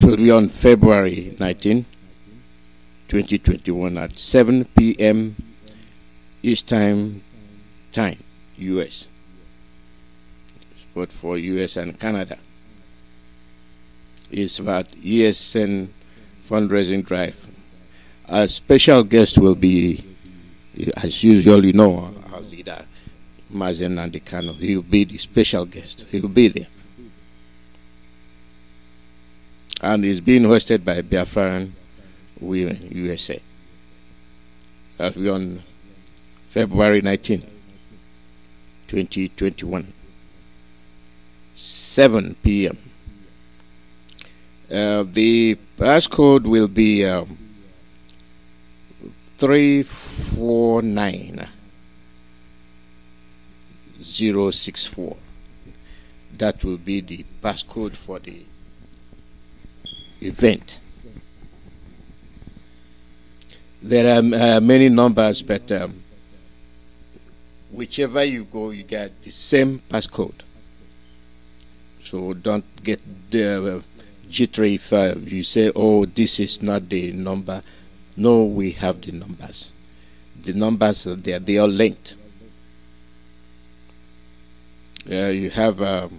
will be on February 19, 2021 at 7 p.m. Eastern Time, U.S. But for U.S. and Canada, it's about ESN fundraising drive. Our special guest will be, as usual, you know, our leader, Mazi Nandekano. He will be the special guest. He will be there. And it's being hosted by Biafran Women USA. That will be on February 19, 2021, 7 p.m. The passcode will be 349064. That will be the passcode for the event. There are many numbers, but whichever you go, you get the same passcode. So don't get jittery if you say, oh, this is not the number. No, we have the numbers. The numbers are there. They are linked. You have,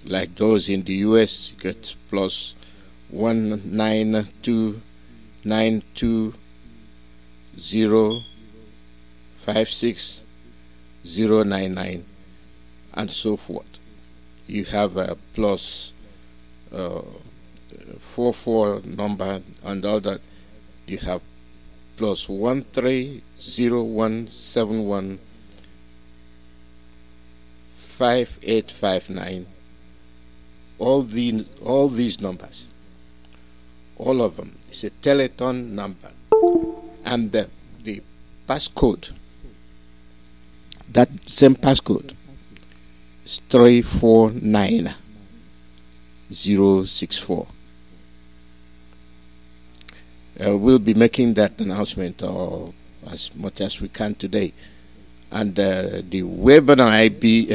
like those in the US, you get plus 19292056099 and so forth. You have a plus 44 number and all that. You have plus 1301715859. All these numbers, all of them, it's a telephone number, and the passcode, that same passcode, is 349064. We'll be making that announcement as much as we can today, and the webinar ID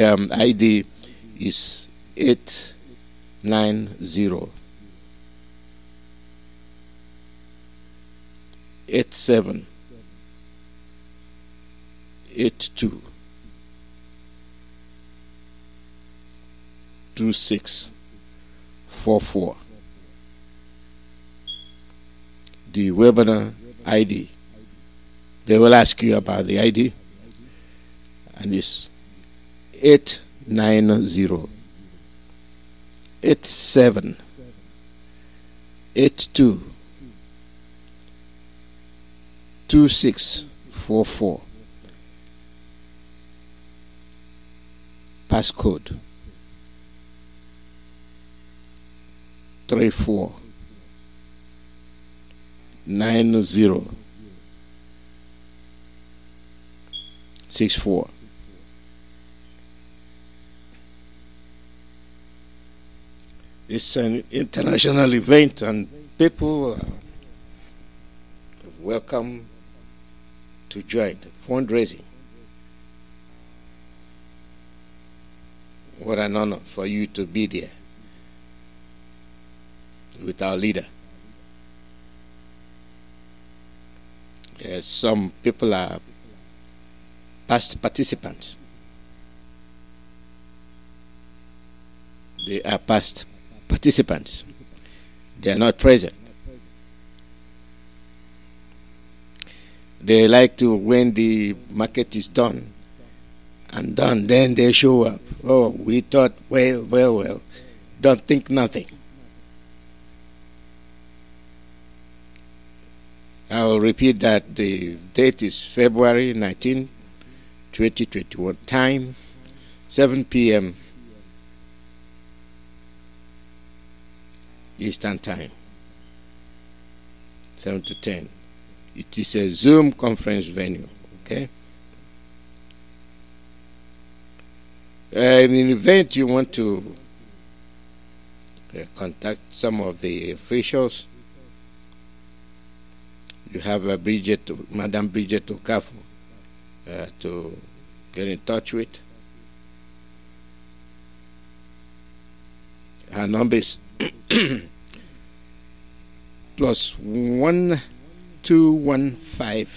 is 890 87 82 2644. The webinar ID. They will ask you about the ID, and it's 890 87 82 2644. Passcode 349064. It's an international event, and people are welcome to join fundraising. What an honor for you to be there with our leader. Yes, some people are past participants. They are past participants. They are not present. They like to, when the market is done, then they show up. Oh, we thought, well, don't think nothing. I'll repeat that the date is February 19, 2021. Time, 7 p.m. Eastern Time, 7 to 10. It is a Zoom conference venue, okay? In an event you want to contact some of the officials, you have Madam Bridget Okafu to get in touch with. Her number is plus 1215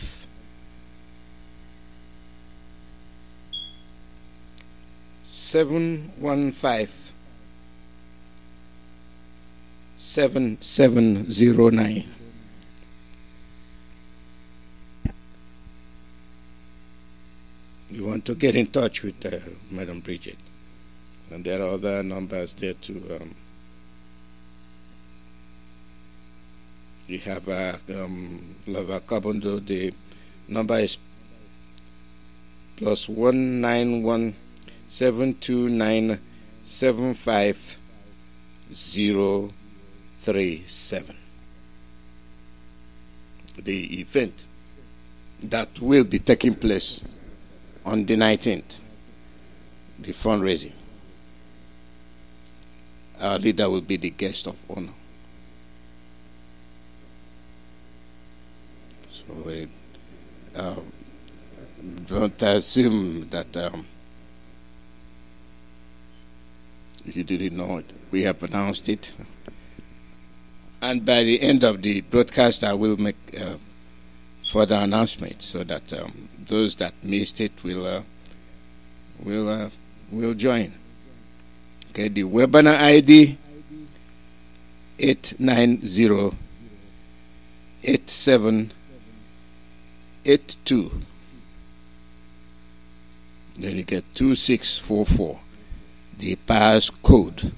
715 7709. You want to get in touch with Madam Bridget, and there are other numbers there too. You have Lava Kabondo. The number is plus 19172975037. The event that will be taking place on the 19th, the fundraising. Our leader will be the guest of honor. So don't assume that you didn't know it. We have announced it. And by the end of the broadcast, I will make further announcement so that those that missed it will join. Okay, the webinar ID 890-8782. Then you get 2644. The pass code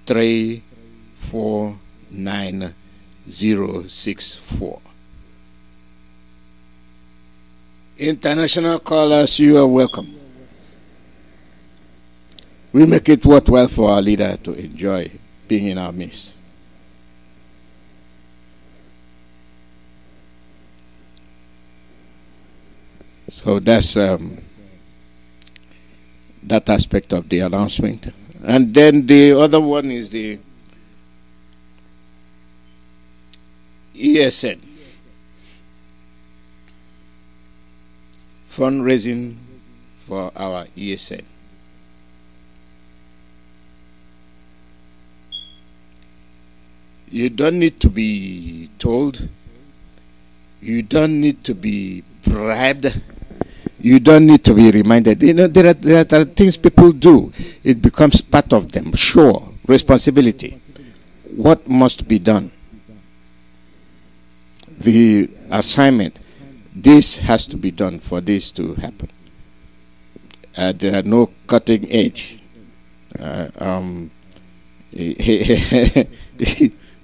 349064. International callers, you are welcome. We make it worthwhile for our leader to enjoy being in our midst. So that's that aspect of the announcement. And then the other one is the ESN. Fundraising for our ESN. You don't need to be told. You don't need to be bribed. You don't need to be reminded. You know, there are things people do. It becomes part of them. Sure, responsibility. What must be done? The assignment. This has to be done for this to happen. There are no cutting edge.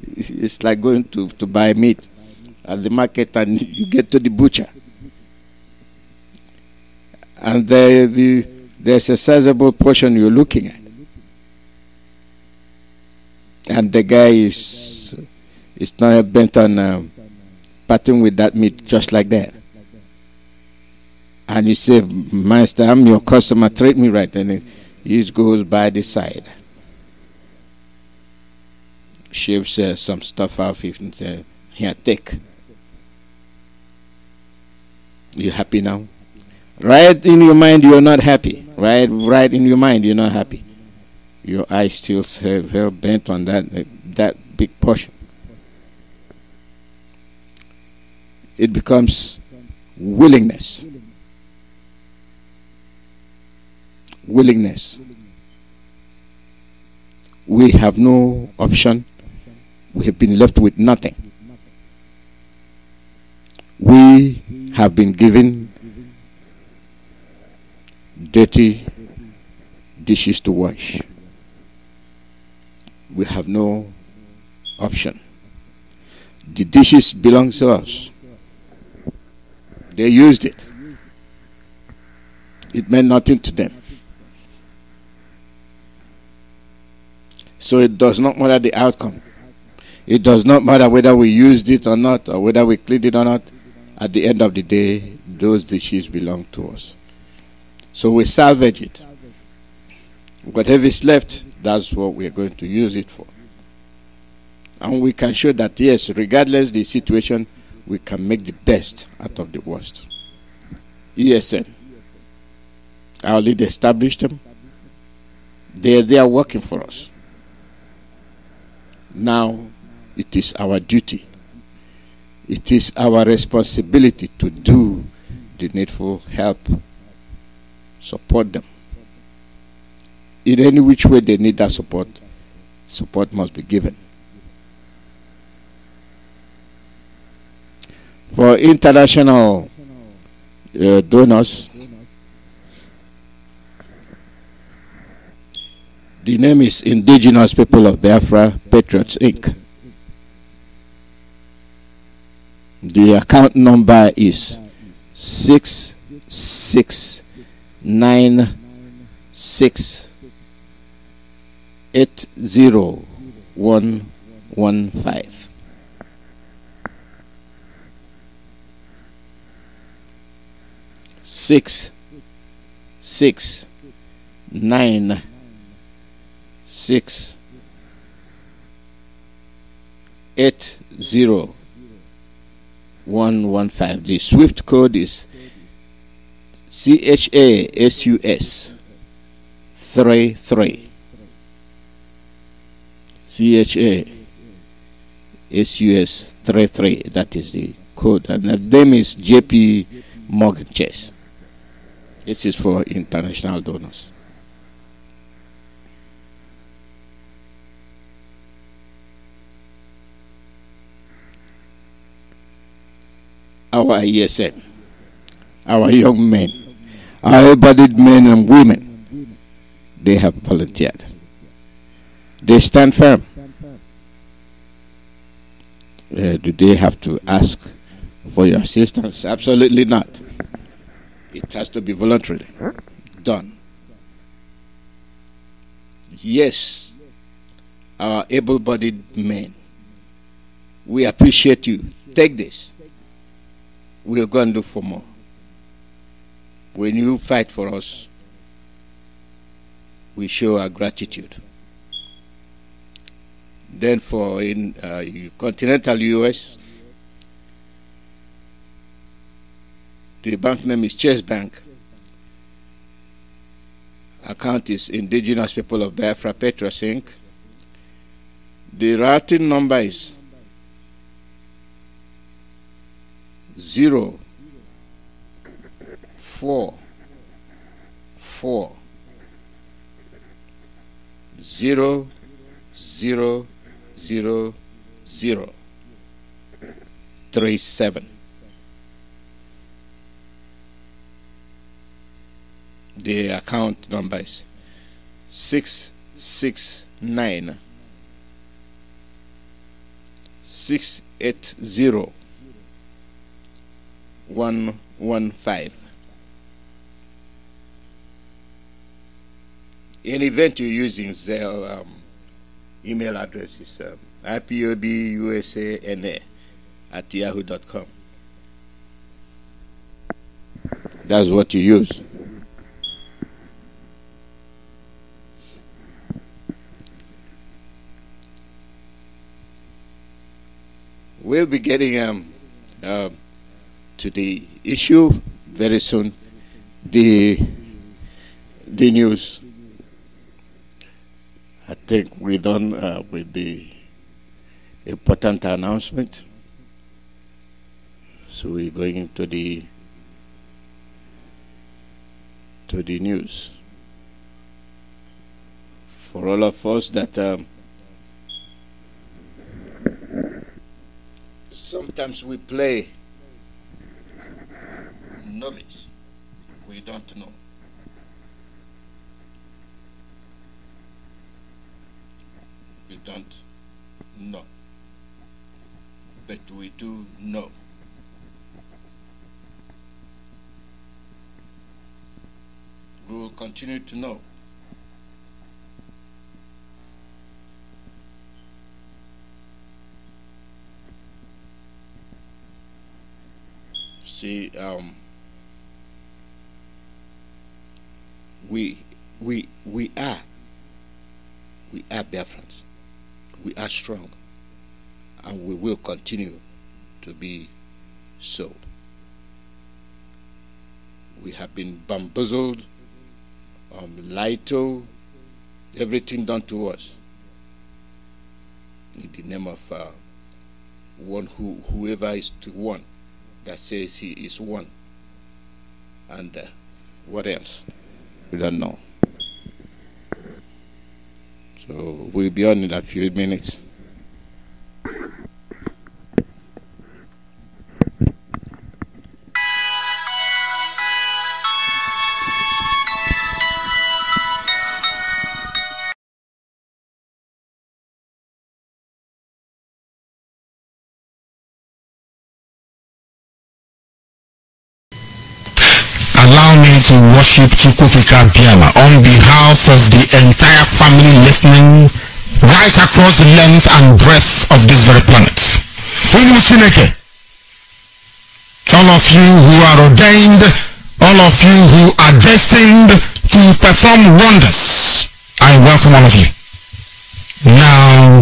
It's like going to buy meat at the market and you get to the butcher. And there's a sizable portion you're looking at. And the guy is not bent on parting with that meat just like that. And you say, Master, I'm your customer, treat me right. And he just goes by the side. Shaves some stuff off and says, here, take. You happy now? Right in your mind, you're not happy. Right in your mind, you're not happy. Your eyes still well bent on that big portion. It becomes willingness. Willingness. We have no option. We have been left with nothing. We have been given dirty dishes to wash. We have no option. The dishes belong to us. They used it. It meant nothing to them. So it does not matter the outcome. It does not matter whether we used it or not, or whether we cleaned it or not. At the end of the day, those dishes belong to us. So we salvage it. Whatever is left, that's what we're going to use it for. And we can show that, yes, regardless the situation, we can make the best out of the worst. ESN. Our leader established them. They are working for us. Now, it is our duty. It is our responsibility to do the needful help, support them. In any which way they need that support, support must be given. For international donors, the name is Indigenous People of Biafra Patriots Inc. The account number is 669680115. 669680115. The SWIFT code is CHASUS 33. CHASUS 33. That is the code, and the name is JP Morgan Chase. This is for international donors. Our ESN, our young men, our able-bodied men and women, they have volunteered. They stand firm. Do they have to ask for your assistance? Absolutely not. It has to be voluntarily done. Yes, our able-bodied men, we appreciate you. Take this. We'll go and look for more. When you fight for us, we show our gratitude. Then for in continental US, the bank name is Chase Bank. Account is Indigenous People of Biafra Patriots Inc. The routing number is 0 4 4 0 0 0 0 3 7. The account number is 669 680 115. In event you're using Zelle, email address is ipobusana@yahoo.com. That's what you use. We'll be getting to the issue very soon. The news. I think we're done with the important announcement. So we're going into the news. For all of us that sometimes we play novice, we don't know. We don't know, but we do know. We will continue to know. See, we are Biafrans. We are strong, and we will continue to be so. We have been bamboozled, lied to, everything done to us in the name of whoever is to one that says he is one. And what else? We don't know. So we'll be on in a few minutes. Allow me to worship Chukwuemeka on behalf of the entire family listening right across the length and breadth of this very planet. All of you who are ordained, all of you who are destined to perform wonders, I welcome all of you. Now,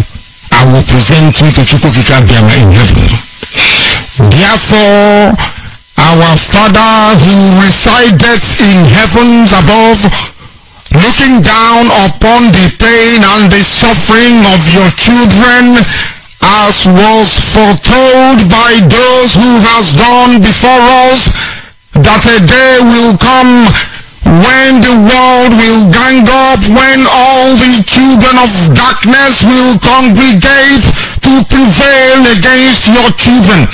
I will present you to Chukwuemeka in heaven. Therefore, our Father who resideth in heavens above, looking down upon the pain and the suffering of your children, as was foretold by those who has gone before us, that a day will come when the world will gang up, when all the children of darkness will congregate to prevail against your children.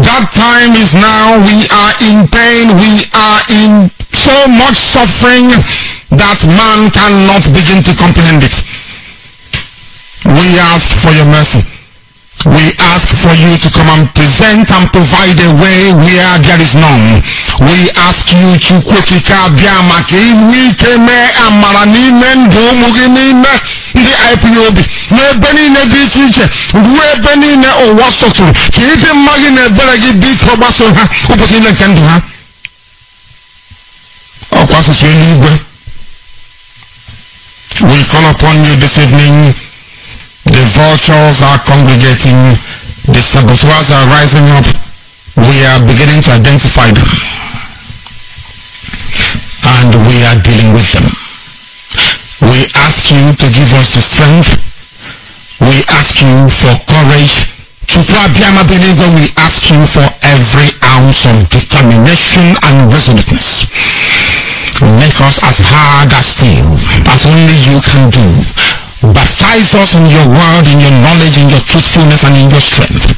That time is now. We are in pain. We are in so much suffering that man cannot begin to comprehend it. We ask for your mercy. We ask for you to come and present and provide a way where there is none. We ask you to Chukwuemeka Biamake amara n'ime ndụ ụmụ gị n'ime ndị IPOB n'ebe niile dị iche iche ruo ebe niile ụwa sọtụrụ ka ịdị mma gị na ebere gị biko gbaso ha ụbọchị niile nke ndụ ha. Ọkwa asụsụ eluigwe. We call upon you this evening. The vultures are congregating, the saboteurs are rising up. We are beginning to identify them, and we are dealing with them. We ask you to give us the strength. We ask you for courage. We ask you for every ounce of determination and resoluteness. Make us as hard as steel, as only you can do. Baptize us in your word, in your knowledge, in your truthfulness, and in your strength.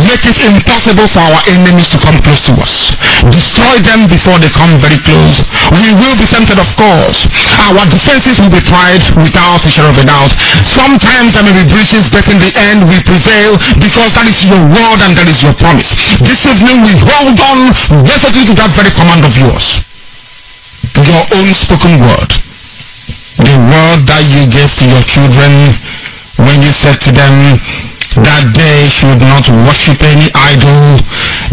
Make it impossible for our enemies to come close to us. Destroy them before they come very close. We will be tempted, of course. Our defenses will be tried without a shadow of a doubt. Sometimes there may be breaches, but in the end we prevail because that is your word and that is your promise. This evening we hold on resolutely to that very command of yours. Your own spoken word. The word that you gave to your children when you said to them that they should not worship any idol,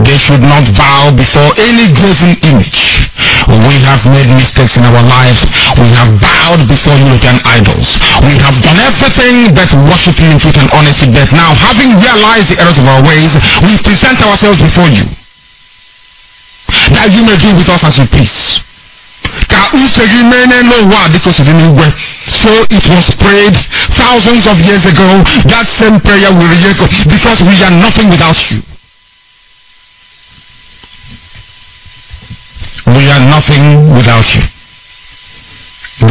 they should not bow before any graven image. We have made mistakes in our lives. We have bowed before European idols. We have done everything but worship you in truth and honesty. But now, having realized the errors of our ways, we present ourselves before you, that you may do with us as you please. So it was prayed thousands of years ago. That same prayer will re-echo because we are nothing without you. We are nothing without you. We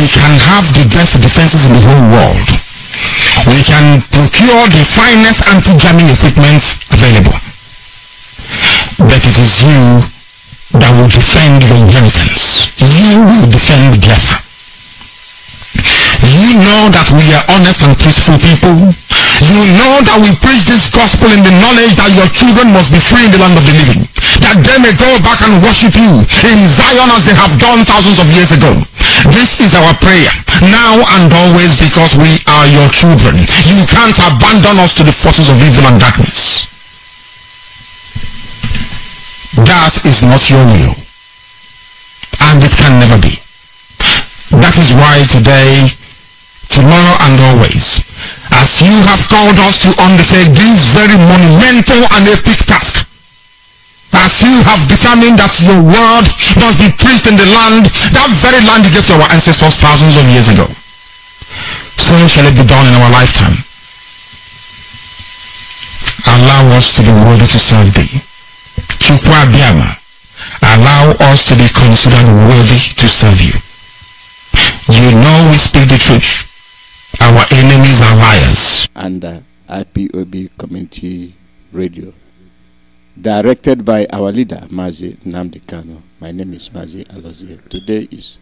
can have the best defenses in the whole world. We can procure the finest anti-jamming equipment available. But it is you that will defend your inheritance. You will defend Biafra. You know that we are honest and truthful people. You know that we preach this gospel in the knowledge that your children must be free in the land of the living. That they may go back and worship you in Zion as they have done thousands of years ago. This is our prayer, now and always, because we are your children. You can't abandon us to the forces of evil and darkness. That is not your will, and it can never be. That is why today, tomorrow and always, as you have called us to undertake this very monumental and epic task, as you have determined that your word must be preached in the land, that very land you gave to our ancestors thousands of years ago, so shall it be done in our lifetime. Allow us to be worthy to serve thee. Chukwuemeka, allow us to be considered worthy to serve you. You know we speak the truth. Our enemies are liars. And IPOB Community Radio, directed by our leader, Mazi Nnamdi. My name is Mazi Alozie. Today is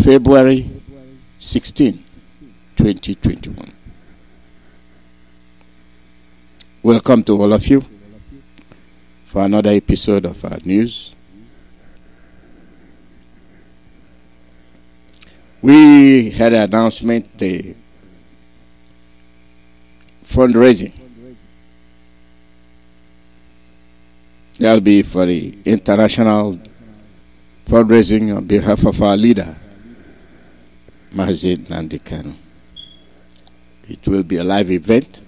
February 16, 2021. Welcome to all of you for another episode of our news. We had an announcement, the fundraising. That'll be for the international fundraising on behalf of our leader, Mazi Nnamdi. It will be a live event,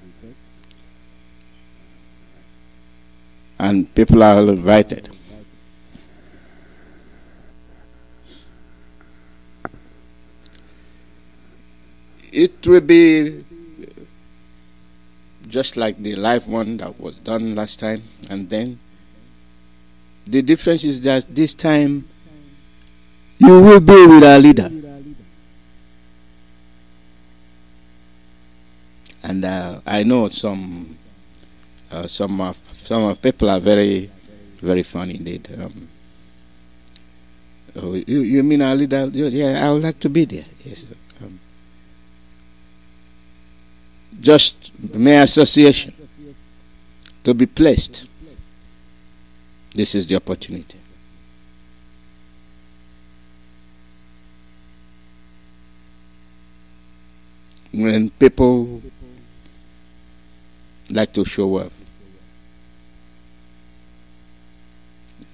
and people are all invited. It will be just like the live one that was done last time, and then the difference is that this time you will be with our leader. And I know some people are very, very funny indeed. Oh, you mean our leader? Yeah, I would like to be there. Yes. Just mere association to be placed. This is the opportunity. When people like to show off,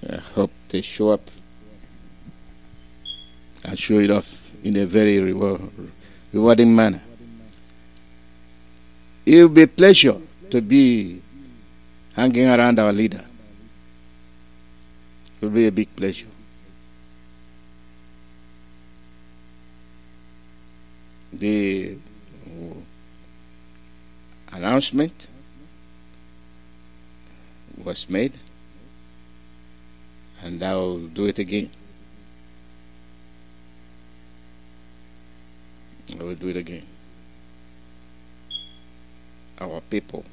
I hope they show up and show it off in a very rewarding manner. It will be a pleasure to be hanging around our leader. It will be a big pleasure. The announcement was made, and I will do it again. I will do it again. Our people,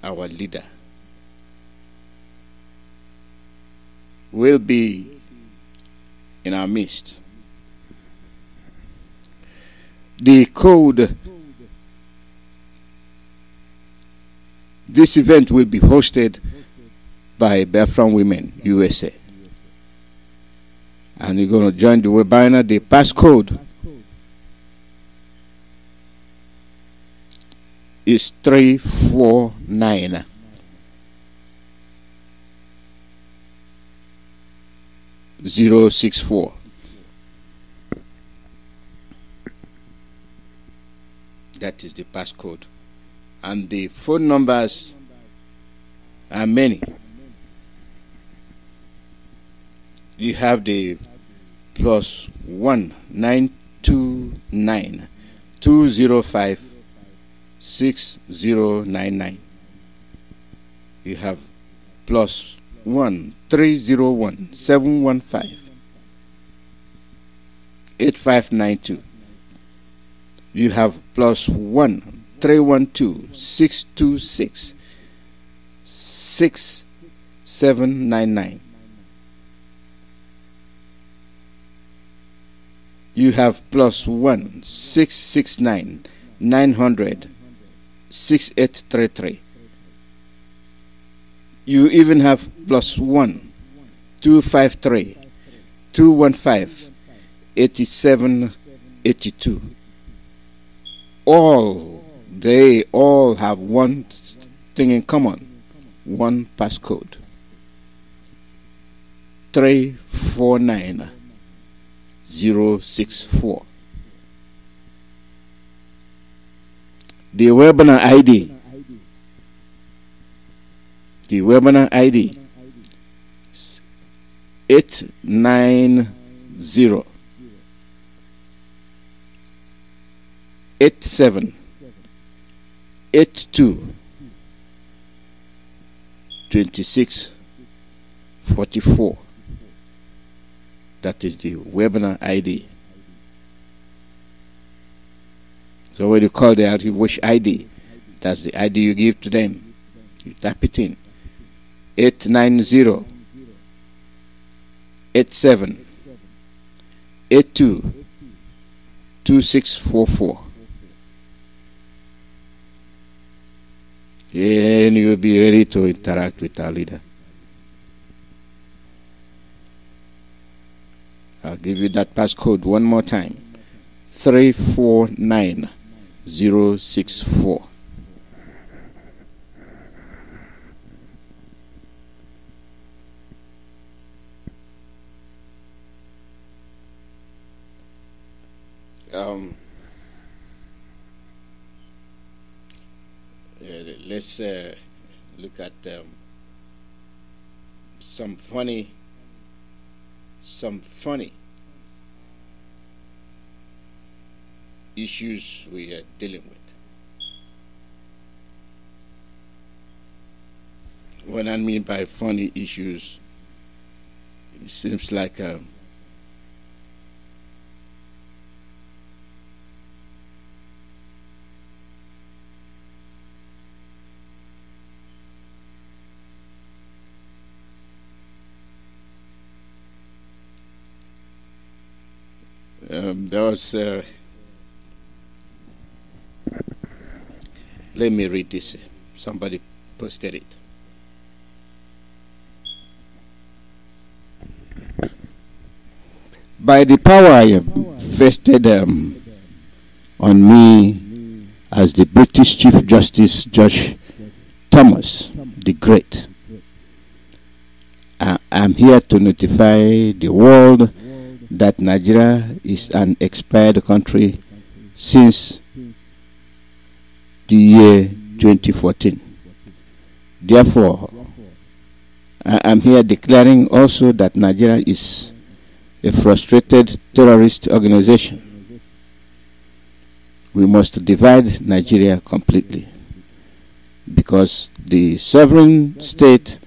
our leader, will be in our midst. The code, this event will be hosted by Biafra Women USA, and you're going to join the webinar. The passcode is 349 064. That is the passcode, and the phone numbers are many. You have the +1 929 205 6099. You have +1 301 715 8592. You have +1 312 626 6799. You have +1 669 900 6833. You even have +1 253 215 8782. They all have one thing in common, one passcode, 349 064. The webinar ID The webinar ID is 890 87 82 26 44. That is the webinar ID. So when you call the Wish ID, that's the ID you give to them. You type it in. 890 87 82 2644. And you'll be ready to interact with our leader. I'll give you that passcode one more time. 349064. Let's look at some funny issues we are dealing with. What I mean by funny issues, it seems like there was let me read this. Somebody posted it. By the power vested on me as the British Chief Justice Judge Thomas the Great, I'm here to notify the world that Nigeria is an expired country since the year 2014. Therefore, I'm here declaring also that Nigeria is a frustrated terrorist organization. We must divide Nigeria completely, because the sovereign state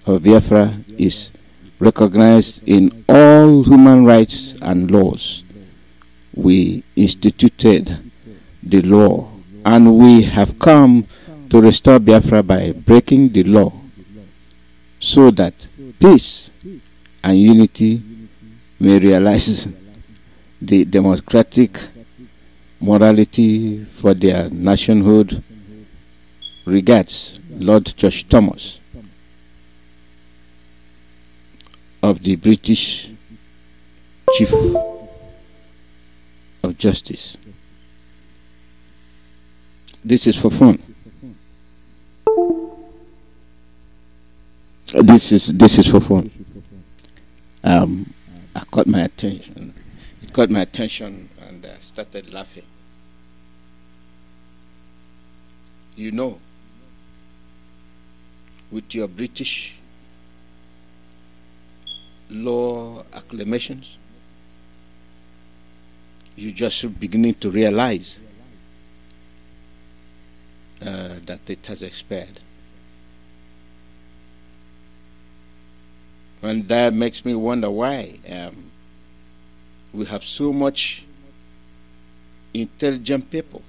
of Biafra is recognized in all human rights and laws. We instituted the law, and we have come to restore Biafra by breaking the law, so that peace and unity may realize the democratic morality for their nationhood. Regards, Lord Judge Thomas of the British Chief of Justice. This is for fun. This is for fun. I caught my attention. It caught my attention, and I started laughing. You know, with your British law acclamations, you just beginning to realize that it has expired. And that makes me wonder why we have so much intelligent people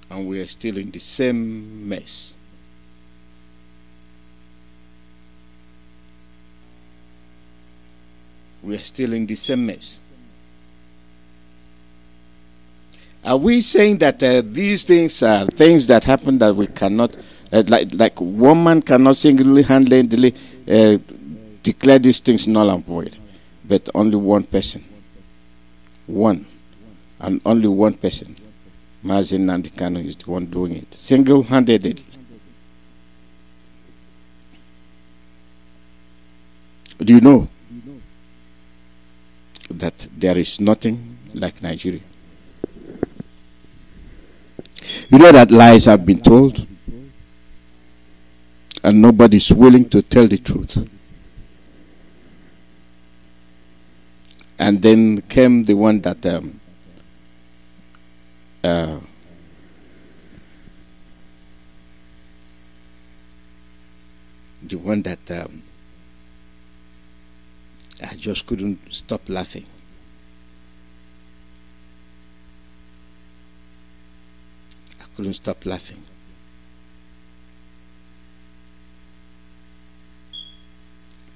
and we are still in the same mess. We are still in the same mess. Are we saying that these things are things that happen that we cannot, like one man cannot single-handedly declare these things null and void, but only one person, one, and only one person, Mazi Nandikano, is the one doing it, single-handedly. Do you know that there is nothing like Nigeria? You know that lies have been told, and nobody's willing to tell the truth. And then came the one that I just couldn't stop laughing. I couldn't stop laughing.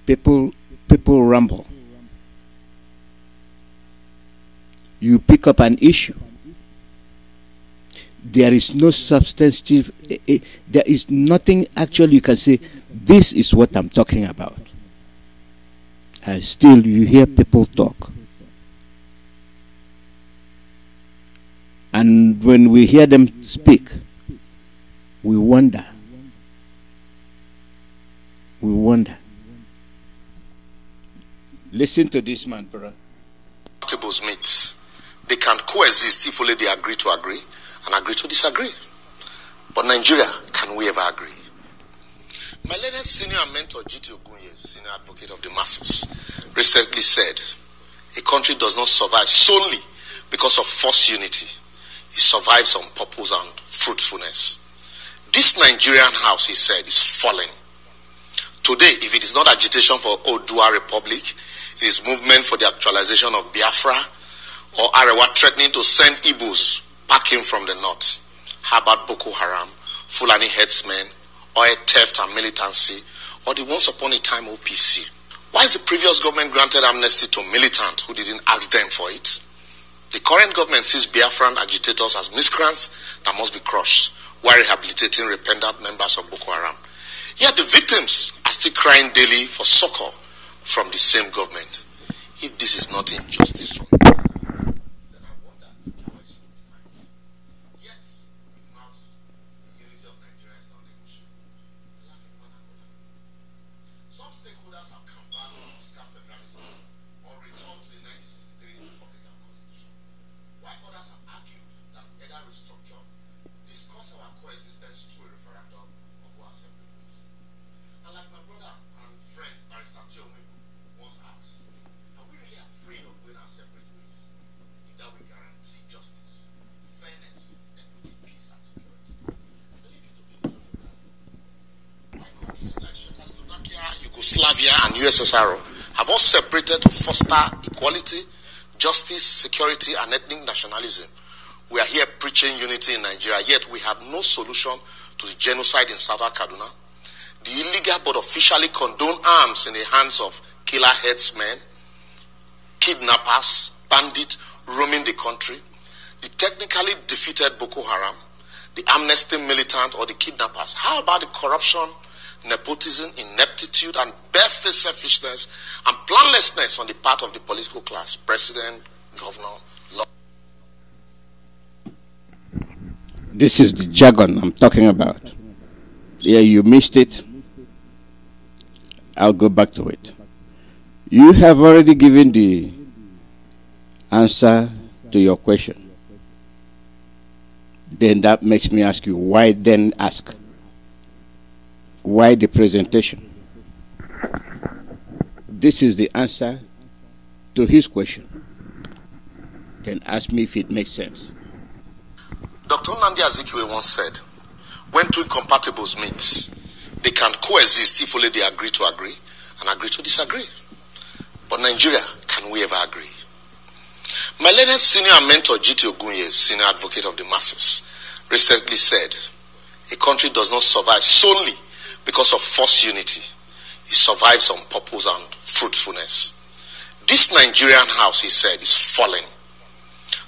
People ramble. You pick up an issue. There is no substantive, there is nothing actually you can say, this is what I'm talking about. And still you hear people talk. And when we hear them speak, we wonder. We wonder. Listen to this man, brother. Tables meet. They can coexist if only they agree to agree and agree to disagree. But Nigeria, can we ever agree? My learned senior mentor, G.T. Ogunye, senior advocate of the masses, recently said, a country does not survive solely because of forced unity. It survives on purpose and fruitfulness. This Nigerian house, he said, is falling. Today, if it is not agitation for Odua Republic, it is movement for the actualization of Biafra, or Arewa threatening to send Igbos packing from the north. How about Boko Haram, Fulani headsmen, oil theft and militancy, or the once upon a time OPC? Why is the previous government granted amnesty to militants who didn't ask them for it? The current government sees Biafran agitators as miscreants that must be crushed, while rehabilitating repentant members of Boko Haram. Yet the victims are still crying daily for succor from the same government. If this is not injustice, then I wonder why should we find it. Yes, the unity of Nigeria is not negotiable. Some stakeholders have canvassed on fiscal federalism or return to the 1963 Republican Constitution, while others have argued that either restructure, discuss our coexistence through a referendum, or go our separate ways. And like my brother and friend Barrister Chukwuemeka once asked, are we really afraid of going our separate ways if that will guarantee justice, fairness, equity, peace, and security? I leave you to be the judge of that. Why countries like Czechoslovakia, Yugoslavia, and USSR have all separated to foster equality, justice, security, and ethnic nationalism. We are here preaching unity in Nigeria, yet we have no solution to the genocide in Southern Kaduna, the illegal but officially condoned arms in the hands of killer headsmen, kidnappers, bandits roaming the country, the technically defeated Boko Haram, the amnesty militant or the kidnappers. How about the corruption, nepotism, ineptitude, and barefaced selfishness and planlessness on the part of the political class, president, governor, law? This is the jargon I'm talking about. Yeah, you missed it. I'll go back to it. You have already given the answer to your question. Then that makes me ask you, why then ask? Why the presentation? This is the answer to his question. Then ask me if it makes sense. Dr. Nnamdi Azikiwe once said, when two incompatibles meet, they can coexist if only they agree to agree and agree to disagree. But Nigeria, can we ever agree? My learned senior mentor, G.T. Ogunye, senior advocate of the masses, recently said, a country does not survive solely because of forced unity. It survives on purpose and fruitfulness. This Nigerian house, he said, is falling.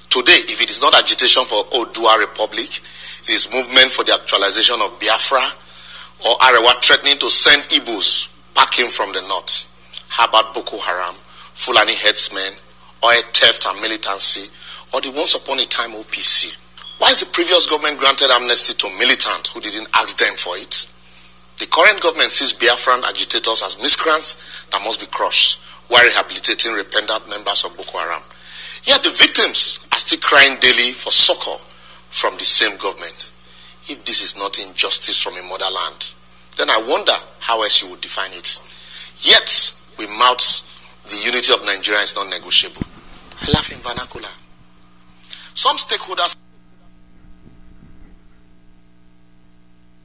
Today, if it is not agitation for Odua Republic, it is movement for the actualization of Biafra, or Arewa threatening to send Igbos packing from the north. How about Boko Haram, Fulani headsmen, oil theft and militancy, or the once upon a time OPC? Why is the previous government granted amnesty to militants who didn't ask them for it? The current government sees Biafran agitators as miscreants that must be crushed, while rehabilitating repentant members of Boko Haram. Yet the victims are still crying daily for succor from the same government. if this is not injustice from a motherland, then I wonder how else you would define it. Yet, we mouth the unity of Nigeria is not negotiable. I laugh in vernacular. Some stakeholders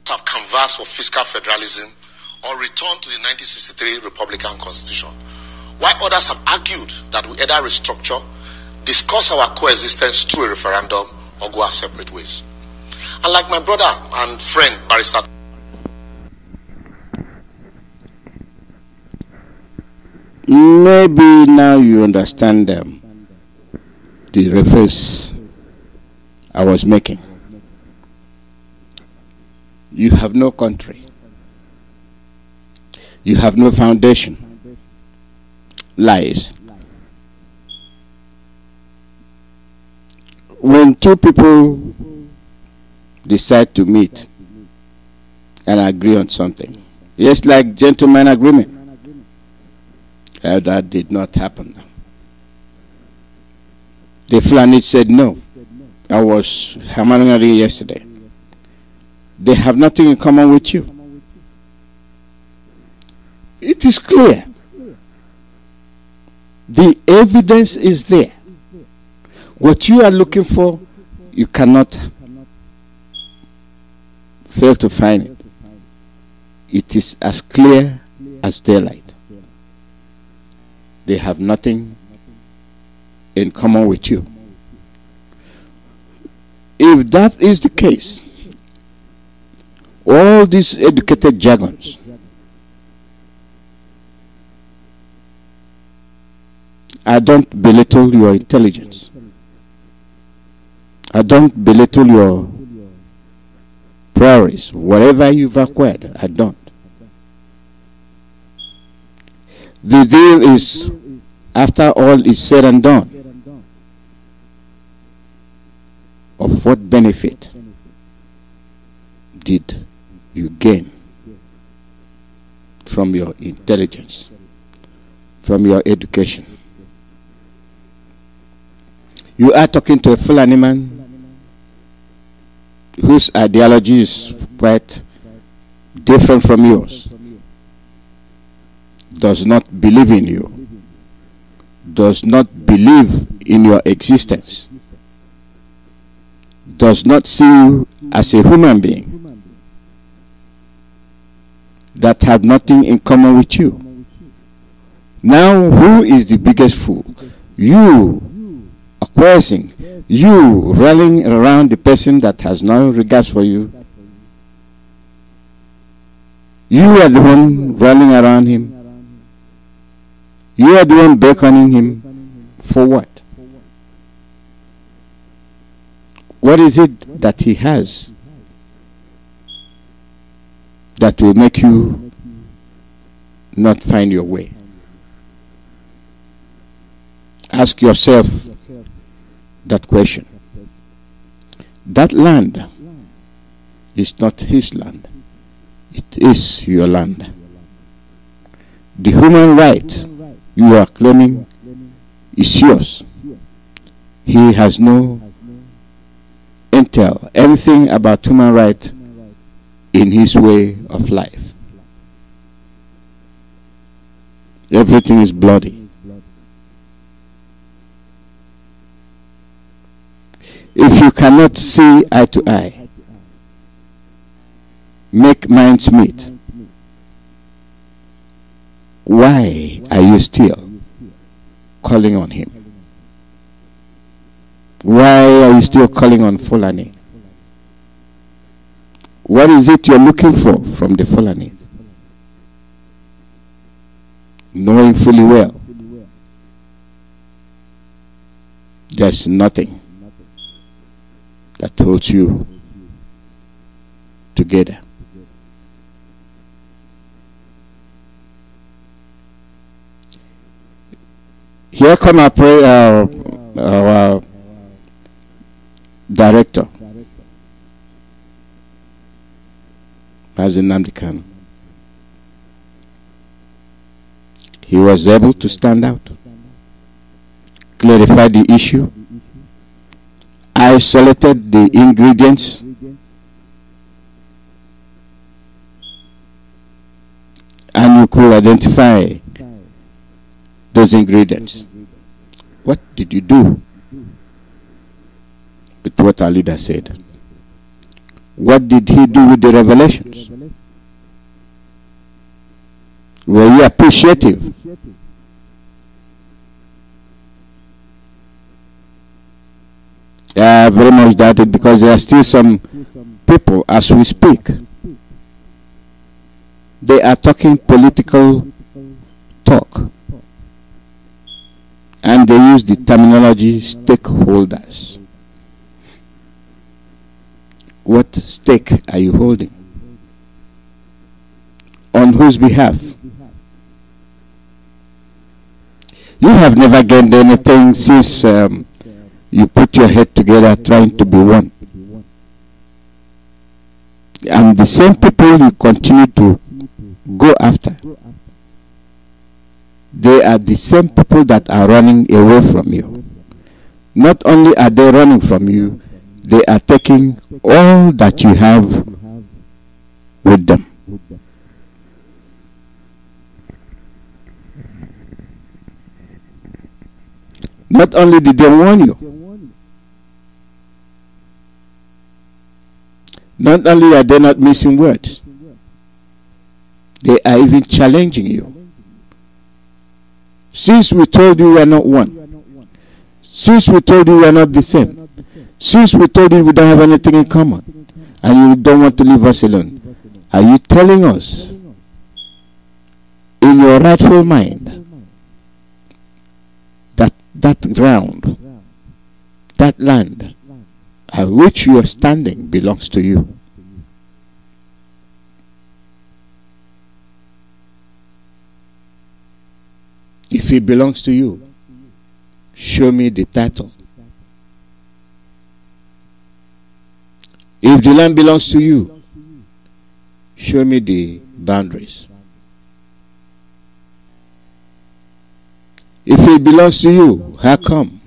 have canvassed for fiscal federalism or return to the 1963 Republican Constitution, while others have argued that we either restructure, discuss our coexistence through a referendum, or go our separate ways. And like my brother and friend, Barrister, maybe now you understand the reference I was making. You have no country. You have no foundation. Lies. When two people decide to meet and agree on something, it's like gentleman agreement. That did not happen. The Fulani said no. I was Hamanari yesterday. They have nothing in common with you. It is clear. The evidence is there. What you are looking for, you cannot fail to find it. It is as clear as daylight. They have nothing in common with you. If that is the case, all these educated jargons, I don't belittle your intelligence. I don't belittle your prowess. Whatever you've acquired, I don't. The deal is, after all is said and done, of what benefit did you gain from your intelligence, from your education? You are talking to a Fulani man whose ideology is quite different from yours, does not believe in you, does not believe in your existence, does not see you as a human being, that have nothing in common with you. Now, who is the biggest fool? You acquiescing, you rallying around the person that has no regards for you. You are the one rallying around him. You are the one beckoning him. For what? What is it that he has that will make you not find your way? Ask yourself that question. That land is not his land. It is your land. The human right you are claiming is yours. He has no intel, anything about human right in his way of life. Everything is bloody. If you cannot see eye to eye, make minds meet, why are you still calling on him? Why are you still calling on Fulani? What is it you're looking for from the Fulani? Knowing fully well there's nothing that holds you together. Here come our director, Mazi. He was able to stand out, clarify the issue, isolated the ingredients you could identify those ingredients. What did you do with what our leader said? What did he do with the revelations? Were you appreciative? I very much doubt it, because there are still some people, as we speak, they are talking political talk, and they use the terminology stakeholders. What stake are you holding? On whose behalf? You have never gained anything since you put your head together trying to be one. And the same people you continue to go after, they are the same people that are running away from you. Not only are they running from you, they are taking all that you have with them. Not only did they warn you, not only are they not missing words, they are even challenging you. Since we told you we are not one, since we told you we are not the same, since we told you we don't have anything in common, and you don't want to leave us alone, are you telling us in your rightful mind that that ground, that land at which you are standing belongs to you? If it belongs to you, show me the title. If the land belongs to you, show me the boundaries. If it belongs to you, how come?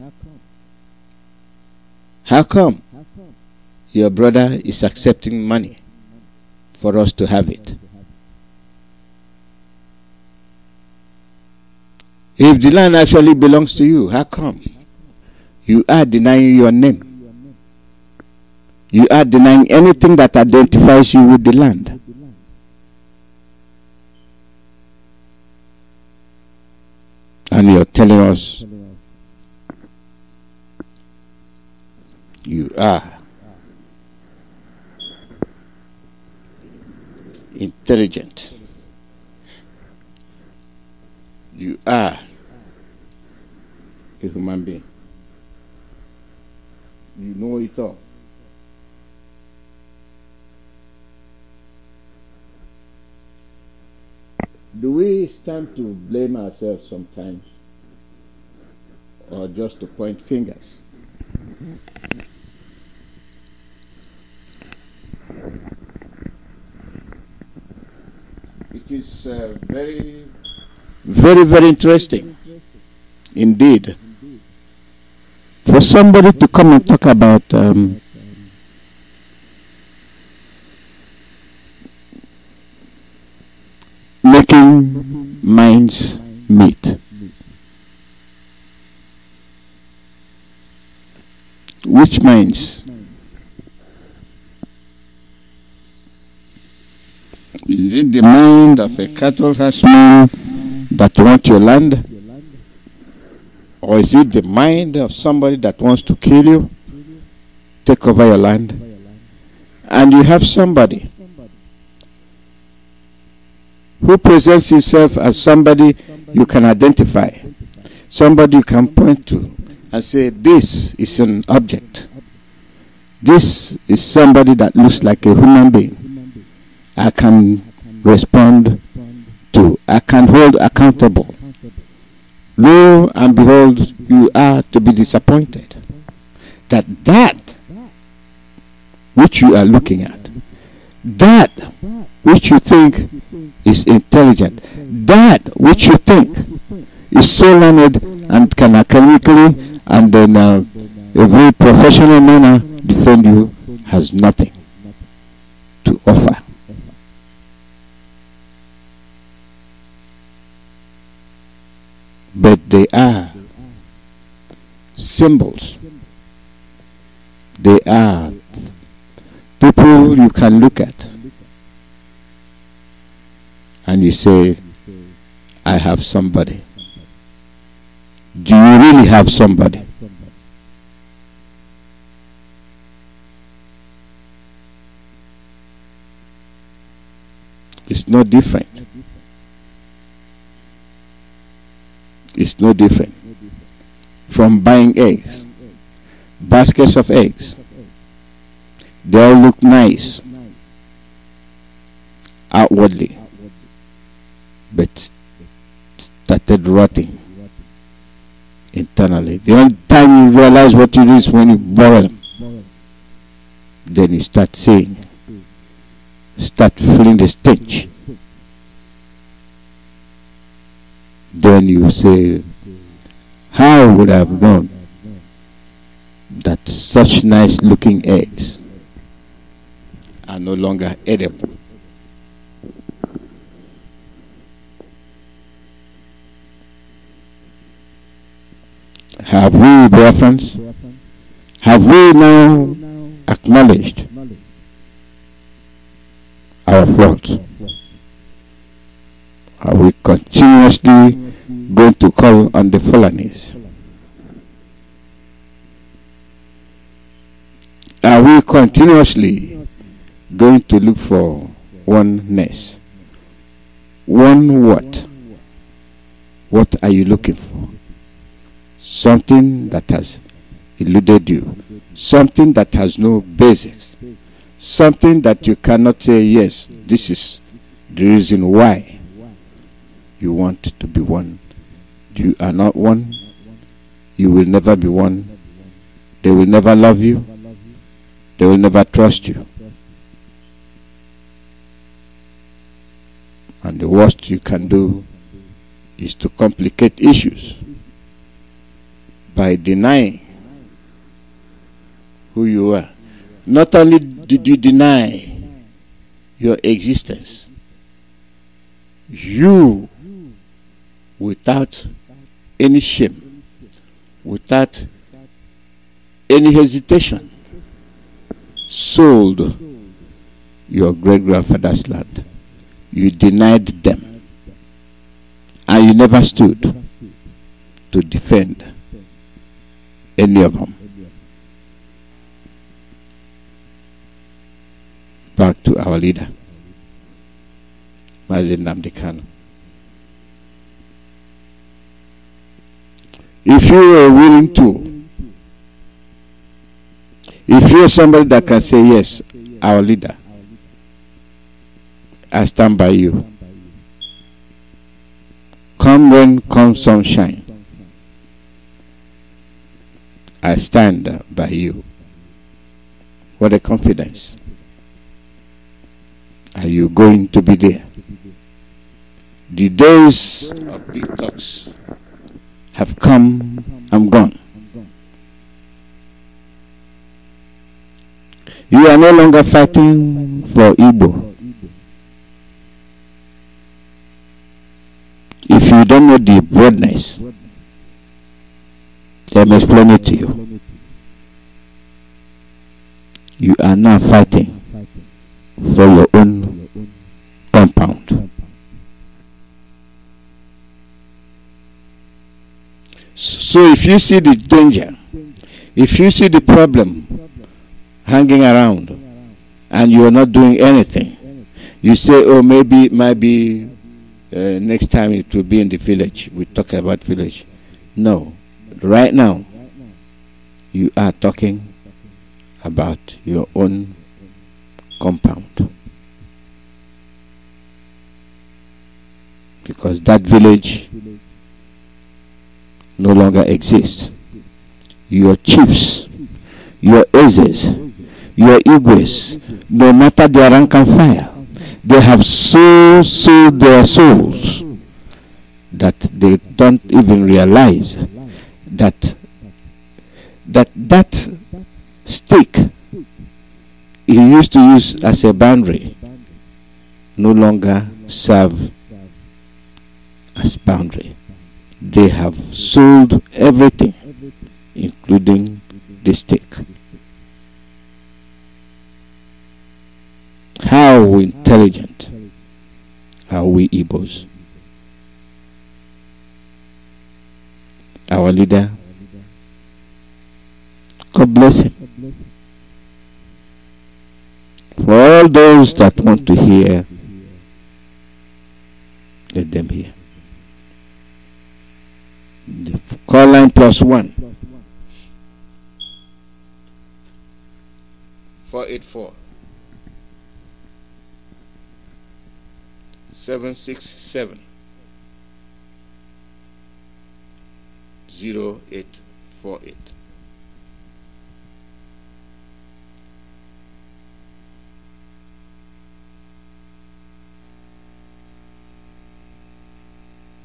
How come your brother is accepting money for us to have it? If the land actually belongs to you, how come you are denying your name? You are denying anything that identifies you with the land. And you're telling us you are intelligent. You are a human being. You know it all. Do we stand to blame ourselves sometimes, or just to point fingers? It is very, very interesting indeed for somebody to come and talk about making minds meet. Which minds? Is it the mind of a cattle herdsman that wants your land? Or is it the mind of somebody that wants to kill you, take over your land? And you have somebody who presents himself as somebody you can identify, somebody you can point to and say, this is an object. This is somebody that looks like a human being. I can respond to, I can hold accountable. Lo and behold, you are to be disappointed that which you are looking at, that which you think is intelligent, that which you think is so learned and can academically and in a very professional manner defend you, has nothing to offer. but they are symbols. They are people you can look at and you say, I have somebody. Do you really have somebody? It's no different. It's no different from buying eggs, baskets of eggs. They all look nice outwardly, but started rotting internally. The only time you realize what it is when you boil them, then you start seeing, start feeling the stench. Then you say, how would I have known that such nice looking eggs are no longer edible? Have we, Biafrans, have we now acknowledged our fault? Are we continuously going to call on the Fulanis? Are we continuously going to look for oneness? One what? What are you looking for? Something that has eluded you. Something that has no basics. Something that you cannot say, yes, this is the reason why you want to be one. You are not one. You will never be one. They will never love you. They will never trust you. And the worst you can do is to complicate issues by denying who you are. Not only did you deny your existence, you, without any shame, without any hesitation, sold your great-grandfather's land. You denied them, and you never stood to defend any of them. Back to our leader, Mazi Nnamdi. If you are willing to, if you're somebody that can say, yes, our leader, I stand by you. Come rain, come sunshine, I stand by you. What a confidence. Are you going to be there? The days of big talks have come and gone. You are no longer fighting for Igbo. If you don't know the broadness, let me explain it to you. You are now fighting for your own compound. So if you see the danger, if you see the problem hanging around and you are not doing anything, you say, oh, maybe it might be next time it will be in the village. We talk about village. No, right now you are talking about your own compound, because that village no longer exists. Your chiefs, your Ezes, your Igwes, no matter their rank and file, they have so sold their souls that they don't even realize that stake he used to use as a boundary no longer serve as boundary. They have sold everything, including the stake. How intelligent are we Igbos? Our leader, God bless him. For all those that want to hear, let them hear. The call line +1 484 767 0848.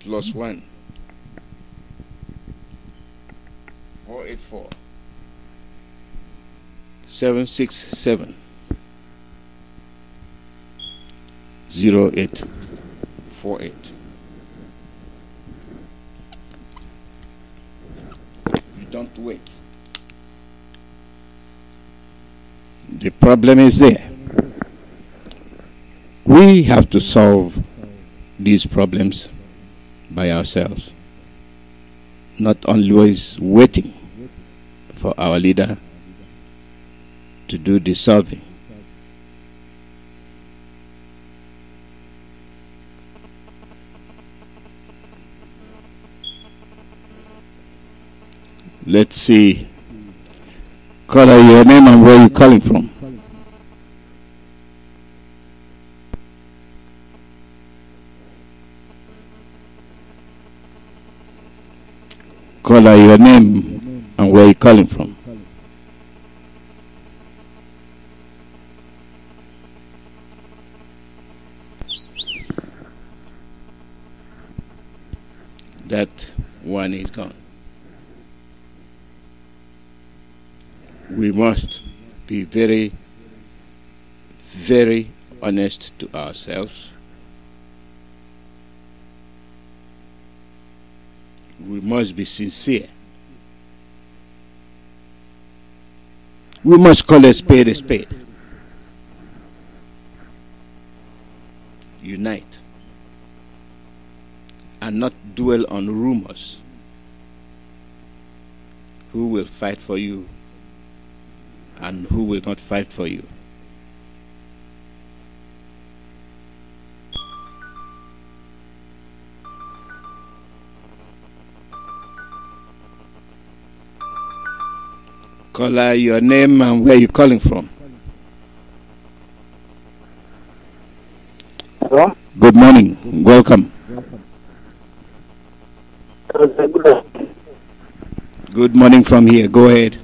+1 484 767 0848. You don't wait. The problem is there. We have to solve these problems by ourselves, not always waiting for our leader to do the solving. Let's see. Caller, your name and where you're calling from. Caller, your name and where you're calling from. That one is gone. We must be very, very honest to ourselves. We must be sincere. We must call a spade a spade. Unite. And not dwell on rumors. Who will fight for you and who will not fight for you. Caller, your name and where you calling from. Hello? Good morning. Welcome. Good morning from here. Go ahead.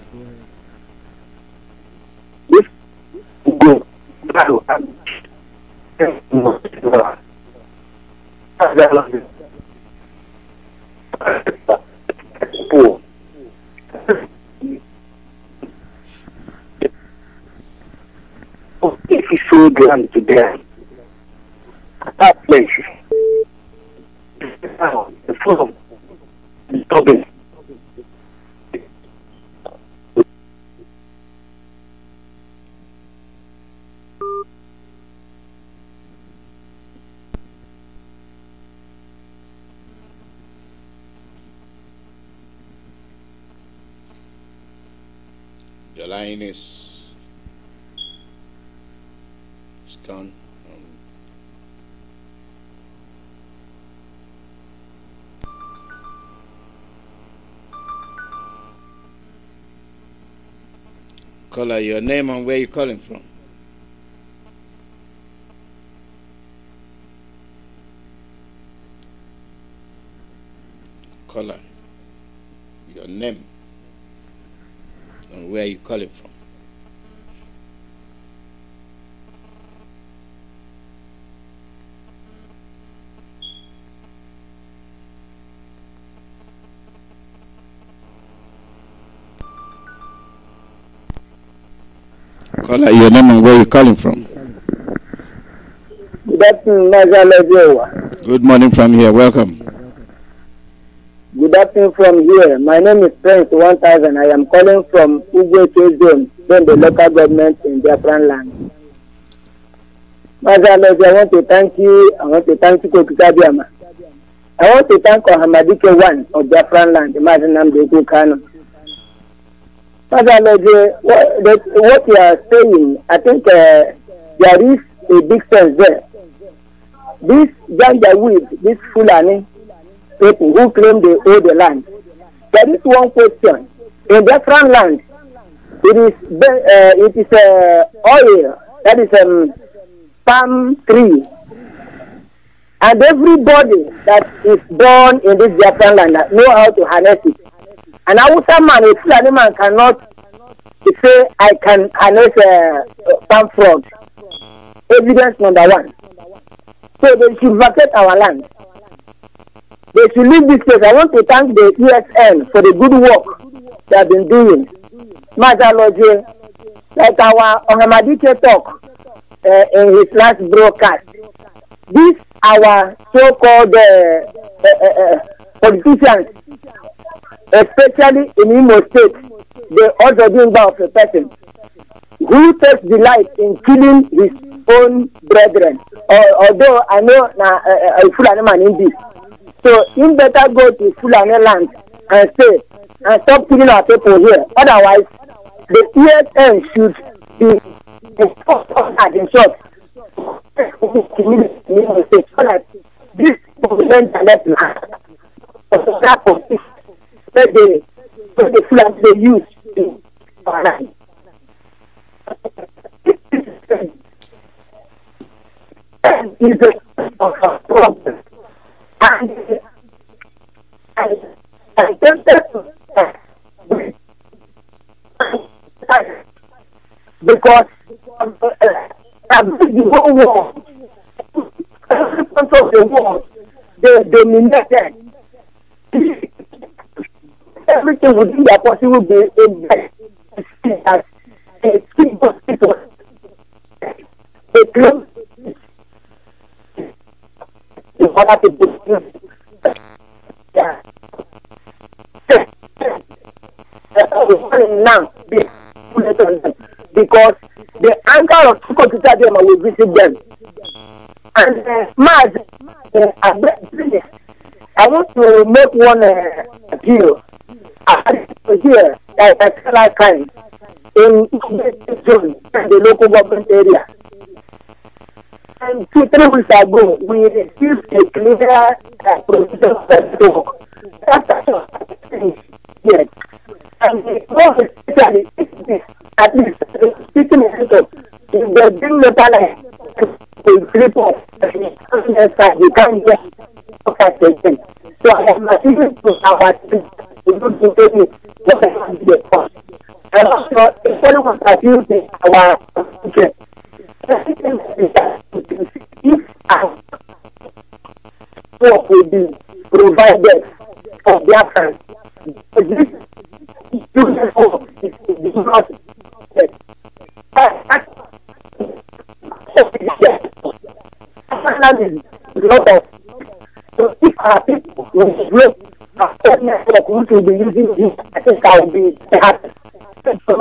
If you sold land to them, at that place, the firm is stopping. The line is gone. Caller, your name and where you calling from. Caller, your name and where you calling from. Caller, your name and where you calling from. That's Mazi. Good morning from here. Welcome. Good afternoon from here. My name is Prince 1000. I am calling from Ugwe Zone, then the local government in Biafra land. Mazi, I want to thank you. I want to thank Chukwuemeka. I want to thank Ohamadike one of Biafra land, Mazi Namde Kano. Mazi, what you are saying, I think there is a big sense there. This Janjaweed, this Fulani people who claim they own the land, there is one question. In Biafra land, it is oil, that is palm tree. And everybody that is born in this Biafra land know how to harness it. And Hausa man, a Fulani man cannot say, I can harness palm frond. Evidence number one. So they should vacate our land. They should leave this place. I want to thank the ESN for the good work they have been doing. Mazi Alozie, like our Ohamadike talk in his last broadcast, this our so-called politicians, especially in Imo State, they also doing of a person who takes delight in killing his own brethren. Although I know a Fulani man in this. So he better go to Fulani land and stay and stop killing our people here. Otherwise, the ESN should be in short. So that this government are left that the Fulani they use in our land. Is a problem. And because the whole world, of the world, they dominated. Everything within their possible be as a single people. They claim in order to put now because the anchor of Chukwuemeka will visit them. And Mazi, I want to make one appeal. Here, like kind in the local government area. And 2-3 weeks ago, we received a clear provision of the talk. Yes. And especially, at least, speaking in Ipob, if they bring the talent to Ipob, you can't get so I am appealing to our people to look into me what I can do the cost. And also, if anyone appeals to our future, if our work will be provided for their friends, this student work is not lot of so if our people will will be using this, I think I will be happy. So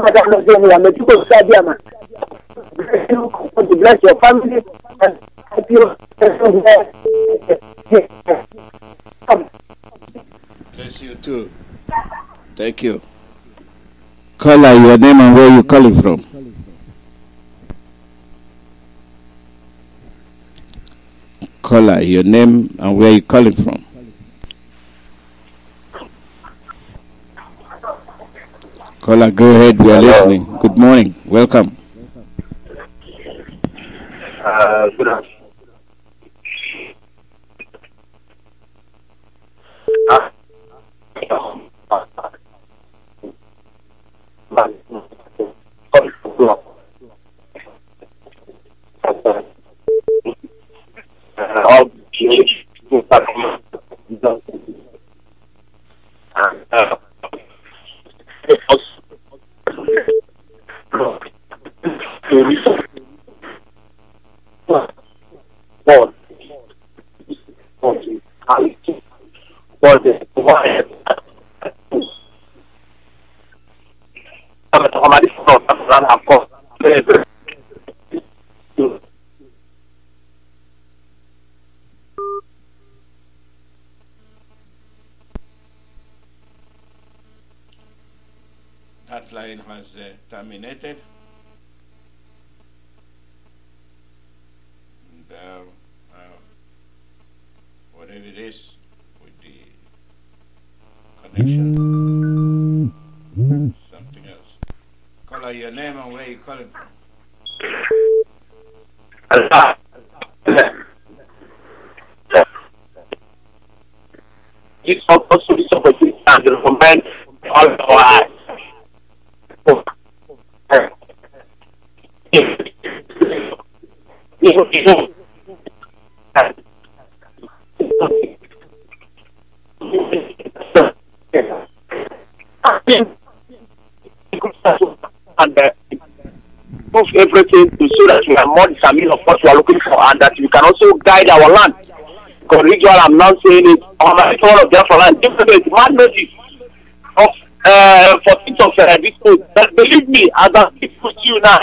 bless your family and help you. Bless you too. Thank you. Caller, your name and where you calling from? Caller, your name and where you calling from? Caller, go ahead. We are listening. Good morning. Welcome. Good afternoon. That line has terminated. And, whatever it is with the connection, something else. Call out your name and where you calling from. It's also this opportunity and recommend all our and move everything to so that we are more determined of what we are looking for and that we can also guide our land. Because regional, I'm not saying it, one of Biafra land, different mad notice of 14th of this month. But believe me, as I speak with you now,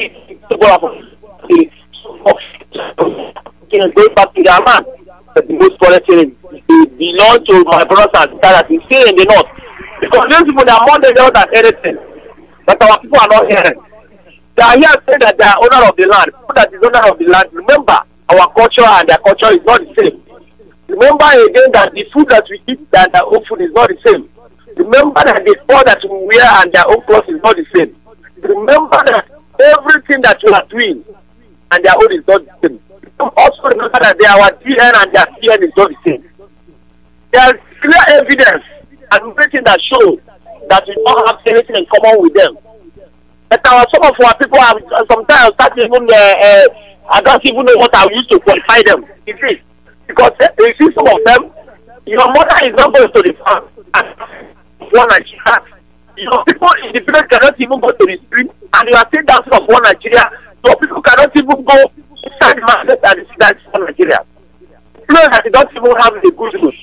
going back to their land. But the most important thing is they belong to my brothers and sisters that is still in the north. Because those people, they are more than anything. But our people are not hearing. They are here saying that they are owner of the land. People that is owner of the land, remember, our culture and their culture is not the same. Remember again that the food that we eat and their own food is not the same. Remember that the clothes that we wear and their own clothes is not the same. Remember that everything that you are doing and their own is not the same. Also remember that our DN and their CN is not the same. There is clear evidence and everything that shows that we don't have anything in common with them. But some of our people have sometimes start even I don't even know what I used to qualify them. It is because you see some of them, your mother is not going to the farm and one Nigeria. Your people in the village cannot even go to the street and you are still dancing of one Nigeria. So people cannot even go inside the market and see that one Nigeria. The place that don't even have the good news.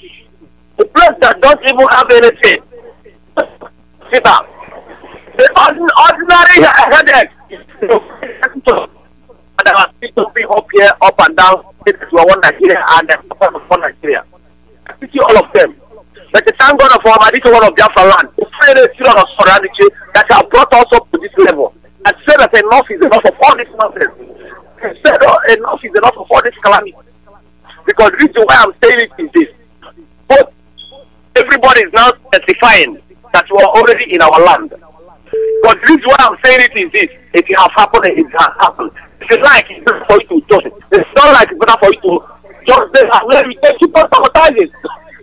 The place that don't even have anything. Sit down. The ordinary headache and I was still be up here, up and down, to one Nigeria and one Nigeria. I see all of them. But the thank God for this one of Biafra land, the spirit of sovereignty that have brought us up to this level. And say that enough is enough of all this nonsense. Said enough is enough of all this calamity. Because the reason why I'm saying it is this. But everybody is now testifying that we are already in our land. But the reason why I'm saying it is this. It has happened, it has happened. It's like it's better for you to judge it. It's not like it's better for you to judge this and let me take keep on sabotaging.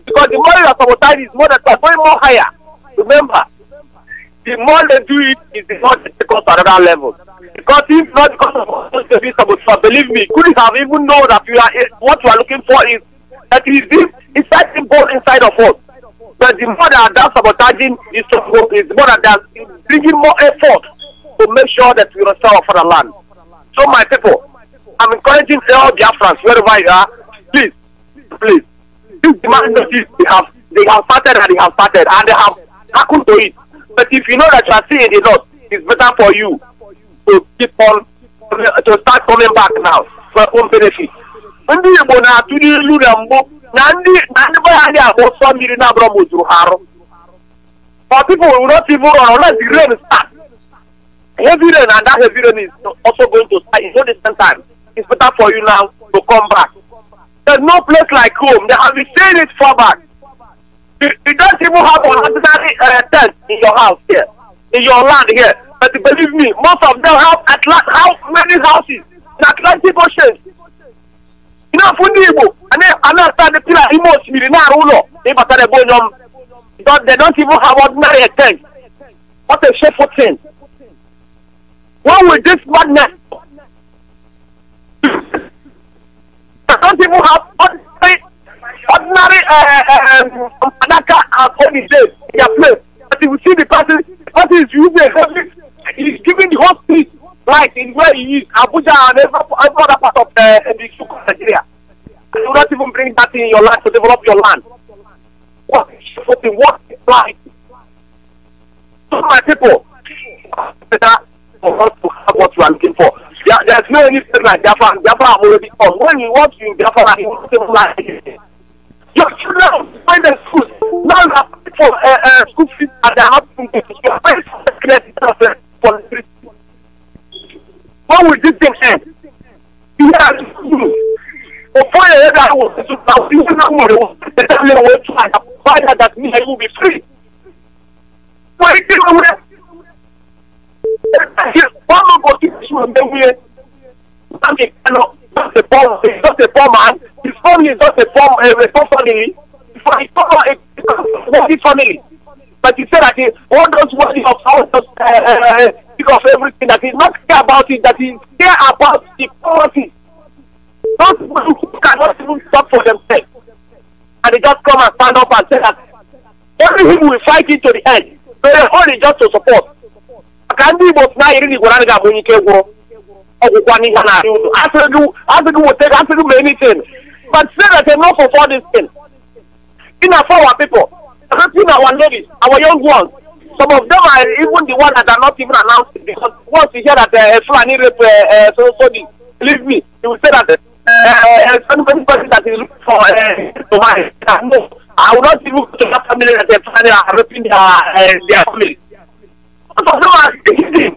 Because the more you are sabotaging is more that you are going more higher. Remember, the more they do it is the more they take us to another level. Because if not because of us to be sabotaged, believe me, couldn't have even known that we are what we are looking for is that it is this inside inside of us. But the more that are sabotaging is more that they are bringing more effort to make sure that we restore our fatherland. So my people, I'm encouraging all Biafrans wherever you are, please, this demand notice they have started and they have happened to it. But if you know that you are seeing the north, it's better for you to keep on to start coming back now for your own benefit. When you go now to the Lurambo, for people will not even run unless the rain starts. Heavy rain and that heavy rain is also going to start in no distant time. It's better for you now to come back. There's no place like home. They have been saying it far back. You don't even have an ordinary tent in your house here, in your land here. But believe me, most of them have how many houses in Atlantic Ocean. You know, and I start the pillar because they don't even have ordinary tent. What a shameful thing. When with this madness, they don't even have ordinary Anaka and only days in their place. But you will see the person is using he's giving the whole street light in where he is, Abuja and every other part of Nigeria. And you will not even bring that in your land to develop your land. What a something, what is like? So my people, better for us to have what we are looking for. There's no anything like Biafra. Biafra have already come. When you want to Biafra, you want to like it. Your children find the schools. Now you are for school fees and they are not doing it. You are very for the when will this thing end? You are before you hear that was you will not know the time you will try to find out that me I will be free. Why is it over there? One more go to you and then we just a poor man. His family is just a poor family. It's a worthy family. But he said that he all those worthy of how to speak of everything, that he's not care about it, that he care about the poverty. Those people who cannot even stop for themselves. And they just come and stand up and say that only him will fight it to the end. But they're only just to support. I can't do but now you really go and get money to go. After do many things. But say that enough of all these things. In our people, in our ladies, our young ones, some of them are even the ones that are not even announced. Because once you hear that Fulani rape believe me, you will say that somebody that is looking for no, I will not even go to that family that are raping their family. Some of them are thinking.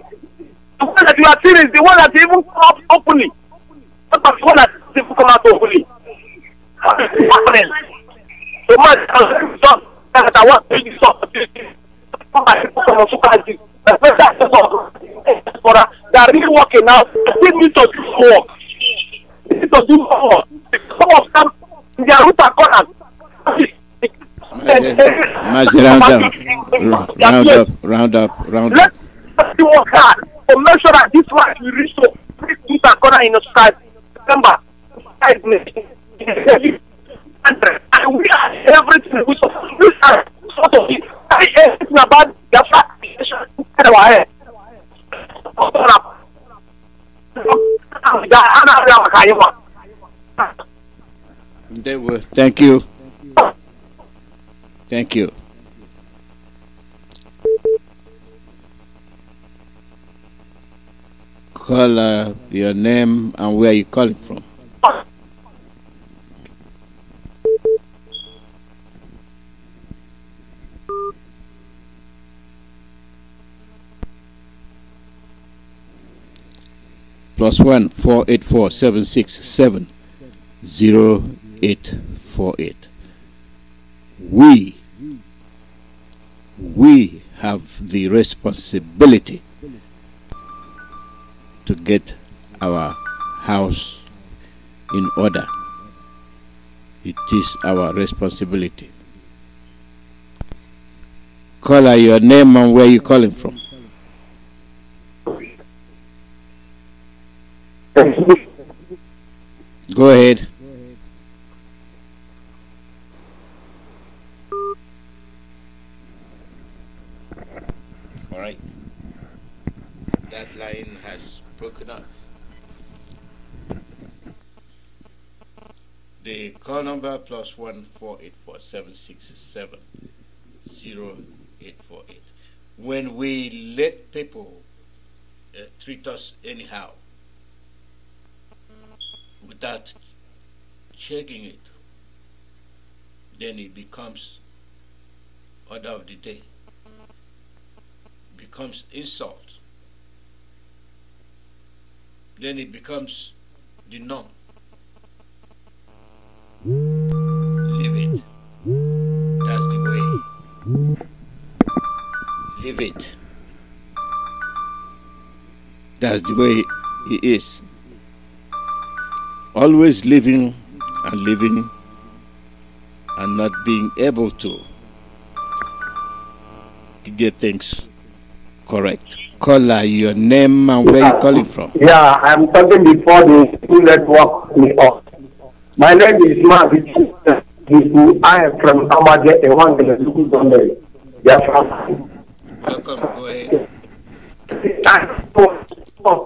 The one that you are seeing is the one that even come out openly. Not the one that even come out openly. So much that I want to do something. They are really working now. They need to do work. They need to do work. Some of them, their roots are corners. Mazi, round up. Let's work hard to make sure that this life will reach to this corner in the sky. September, and we are everything. We are sort of it. Everything about Biafra in our head. They will. Thank you. Thank you. Call your name and where you calling from. +1 484 767 0848. We have the responsibility to get our house in order. It is our responsibility. Caller, your name and where you calling from. Go ahead. All right. That line has broken up. The call number +1 484 767 0848. When we let people treat us anyhow, without checking it, then it becomes order of the day, becomes insult, then it becomes the norm. Leave it. That's the way. Leave it. That's the way it is. Always living and not being able to get things correct. Caller, your name and where you calling from. Yeah, I'm talking before the school network me off. My name is Mazi. I am from Amaje, a one in the school Sunday. Welcome, go ahead.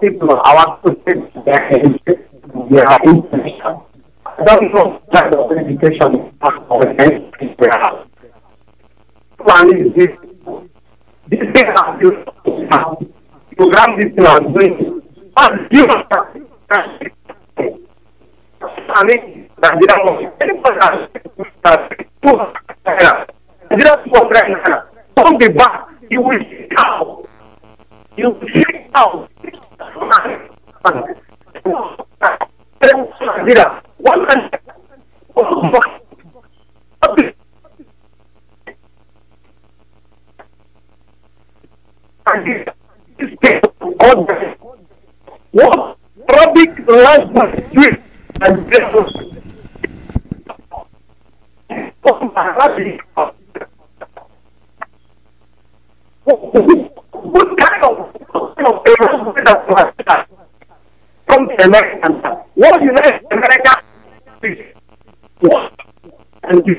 People, our I don't know kind of education plan is this. This thing has to program this thing I'm doing. And you I mean, from the back, you will see how. You will see how. One man. What rubbish lies the street and what kind of from the American? What United America is what? And is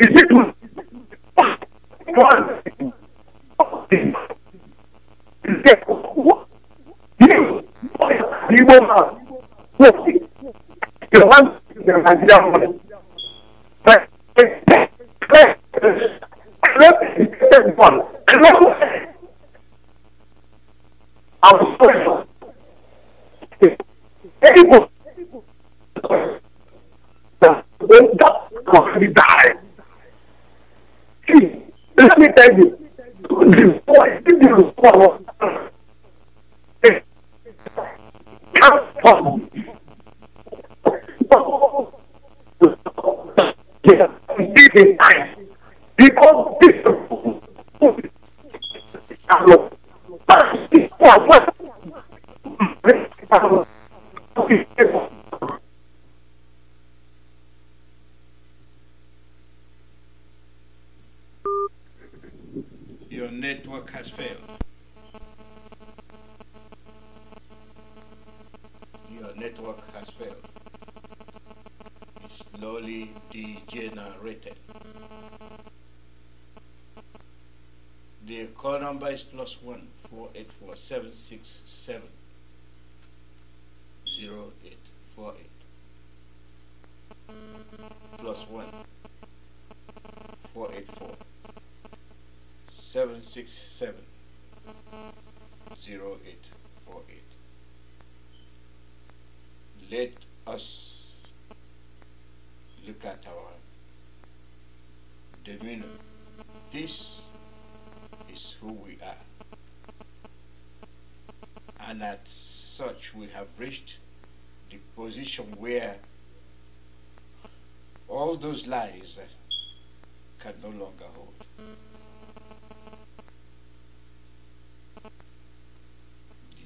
it one? You will not. You want the Nigerian money. But let me tell you, because this your network has failed. Your network has failed. It's slowly degenerated. The call number is +1 484 767 0848. +1 484 767 0848. Let us look at our demeanor. This is who we are. And as such, we have reached the position where all those lies can no longer hold.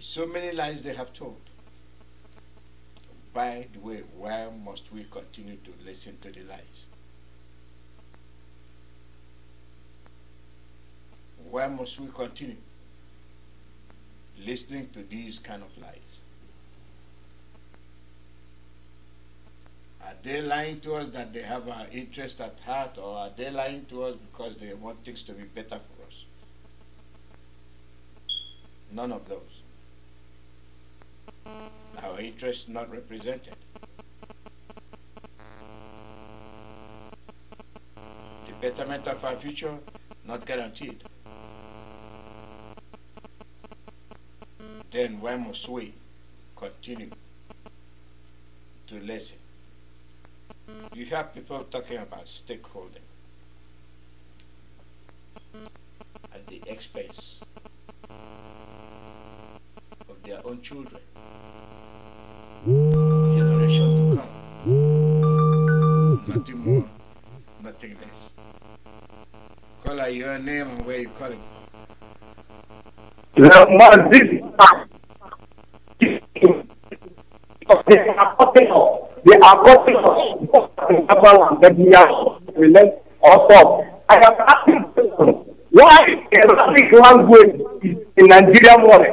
So many lies they have told. By the way, why must we continue to listen to the lies? Why must we continue listening to these kind of lies? Are they lying to us that they have our interest at heart, or are they lying to us because they want things to be better for us? None of those. Our interest not represented. The betterment of our future not guaranteed. Then why must we continue to listen? You have people talking about stakeholding at the expense of their own children, generation to come. Nothing more, nothing less. Call out your name and where you calling from. Mazi, they are copying us. I am asking why Arabic language is in Nigerian money?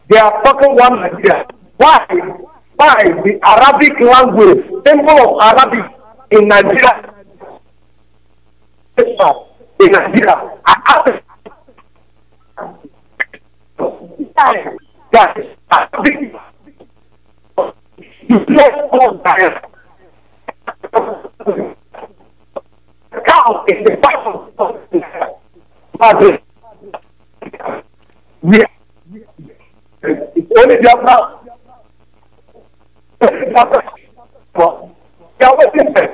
They are talking one Nigeria. Why the Arabic language, symbol of Arabic in Nigeria? In Nigeria, I ask that Arabic. You know all that. cow in the Bible. Mazi. It's only Biafra. They are waiting there.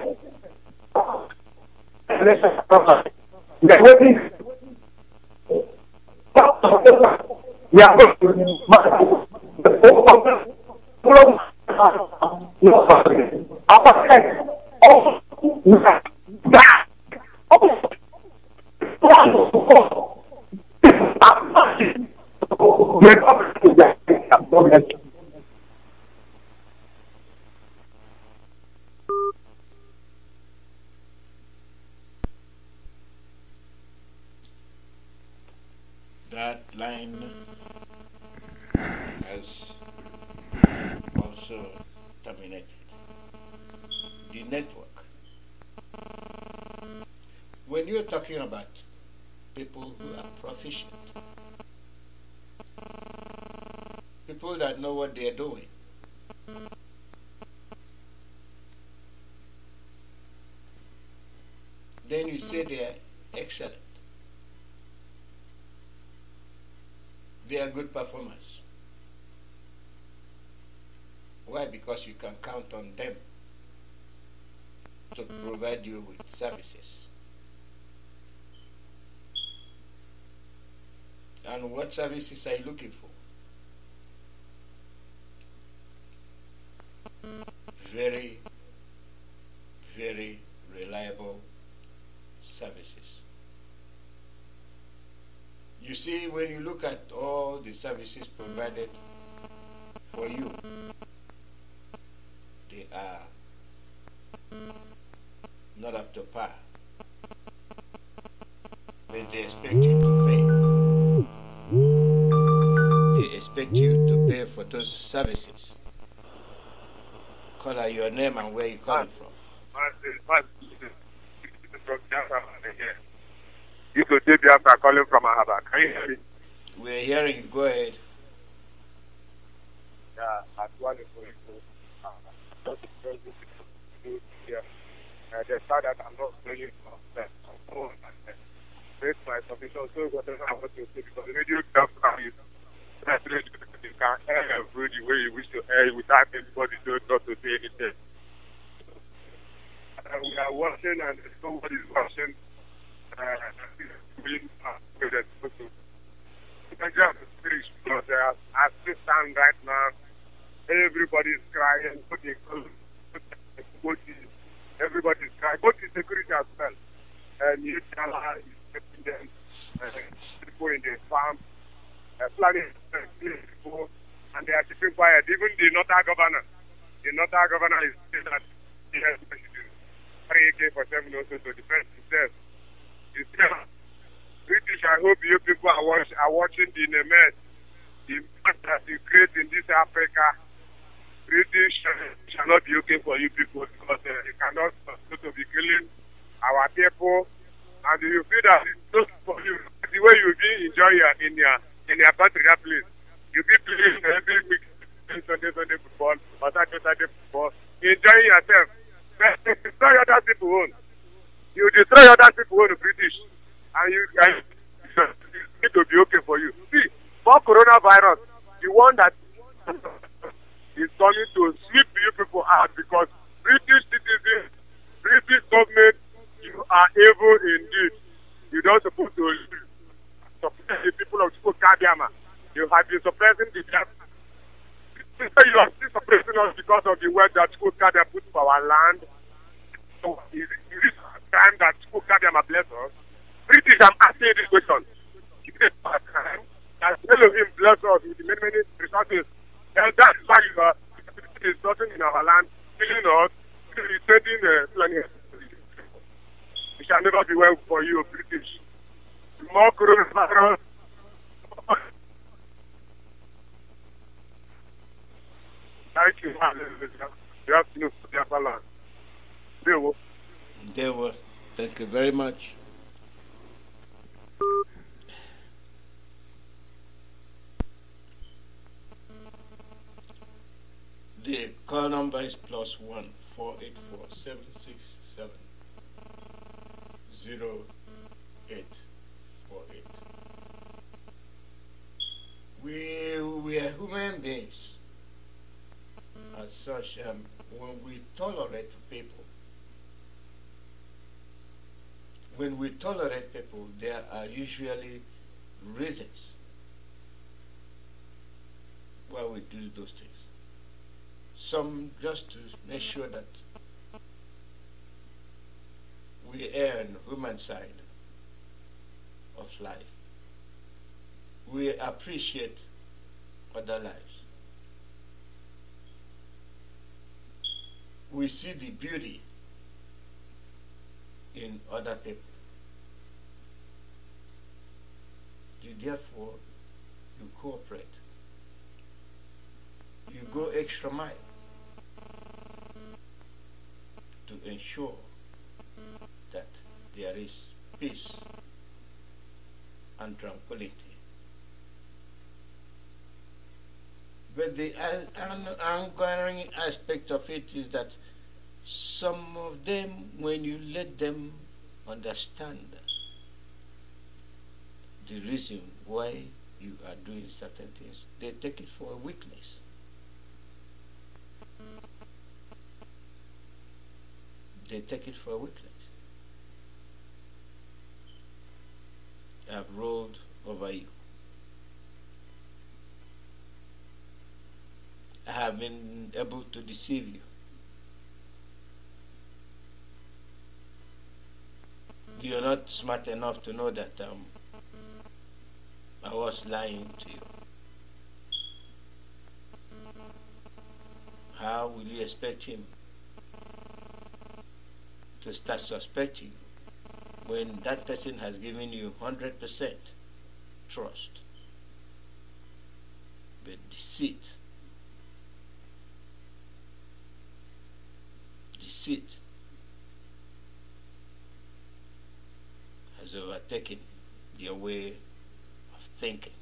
They are waiting. We are going to that line has also terminated. The network. When you're talking about people who are proficient, people that know what they're doing, then you say they are excellent. They are good performers. Why? Because you can count on them to provide you with services. And what services are you looking for? Very, very reliable services. You see, when you look at all the services provided for you, they are not up to par. When they expect you to pay, they expect you to pay for those services. Call out your name and where you coming from. You could say Biafra calling from Ahaba. Can you hear me? We're hearing you. Go ahead. Yeah, at one they said that I'm not playing for them. Make my submission so whatever I want to say because the radio Biafra is you can air every the way you wish to air without anybody told not to say anything. We are watching and somebody is watching. As we stand right now, everybody is crying. Everybody is crying. Both the security as well. And you tell her is them, people in the farm, planning people, and they are keeping quiet. Even the Northern governor is saying that he has 3 AK-47 also to defend himself. British, I hope you people are watching the NMS, the impact that you create in this Africa. British shall not be okay for you people because you cannot go to be killing our people, and you feel that it's not for you. The way you be enjoying in your country, that place, you be playing every week Sunday football or Saturday football, enjoying yourself. Destroy other people own. You destroy other people own British. And you need to be okay for you. See, for coronavirus, the one that is coming to sweep you people out because British citizens, British government, you are evil indeed. You don't supposed to suppress the people of Chukwuemeka. You have been suppressing the Biafra. You are still suppressing us because of the work that Chukwuemeka put for our land. So, is this time that Chukwuemeka bless us? British, I'm asking you this question. That Elohim bless us with many resources. And that's why you are resourcing in our land, killing us, sending planning. It shall never be well for you, British. More coronavirus. Thank you, you have to know Biafra land. They were. Thank you very much. The call number is +1 484-767-0848. We are human beings. As such, when we tolerate people, there are usually reasons why we do those things. Some just to make sure that we err on the human side of life. We appreciate other lives. We see the beauty in other people. Therefore, you cooperate. You go extra mile to ensure that there is peace and tranquility. But the ongoing aspect of it is that some of them, when you let them understand the reason why you are doing certain things, they take it for a weakness. They take it for a weakness. I have rolled over you. I have been able to deceive you. You are not smart enough to know that I was lying to you. How will you expect him to start suspecting when that person has given you 100% trust? But deceit has overtaken your way of thinking.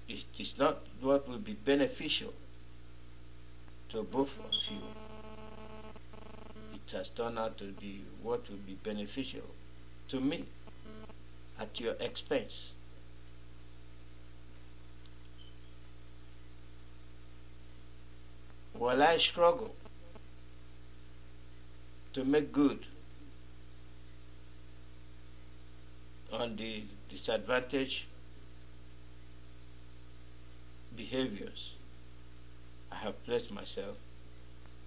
It is not what will be beneficial to both of you. It has turned out to be what will be beneficial to me at your expense. While I struggle to make good on the disadvantaged behaviors I have placed myself,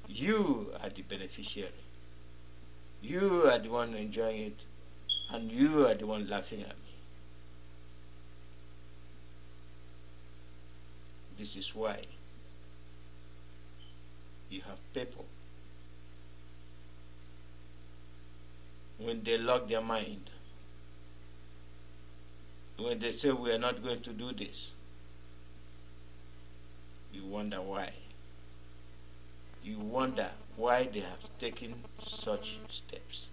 you are the beneficiary. You are the one enjoying it, and you are the one laughing at me. This is why you have people, when they lock their mind, when they say we are not going to do this, you wonder why. You wonder why they have taken such steps.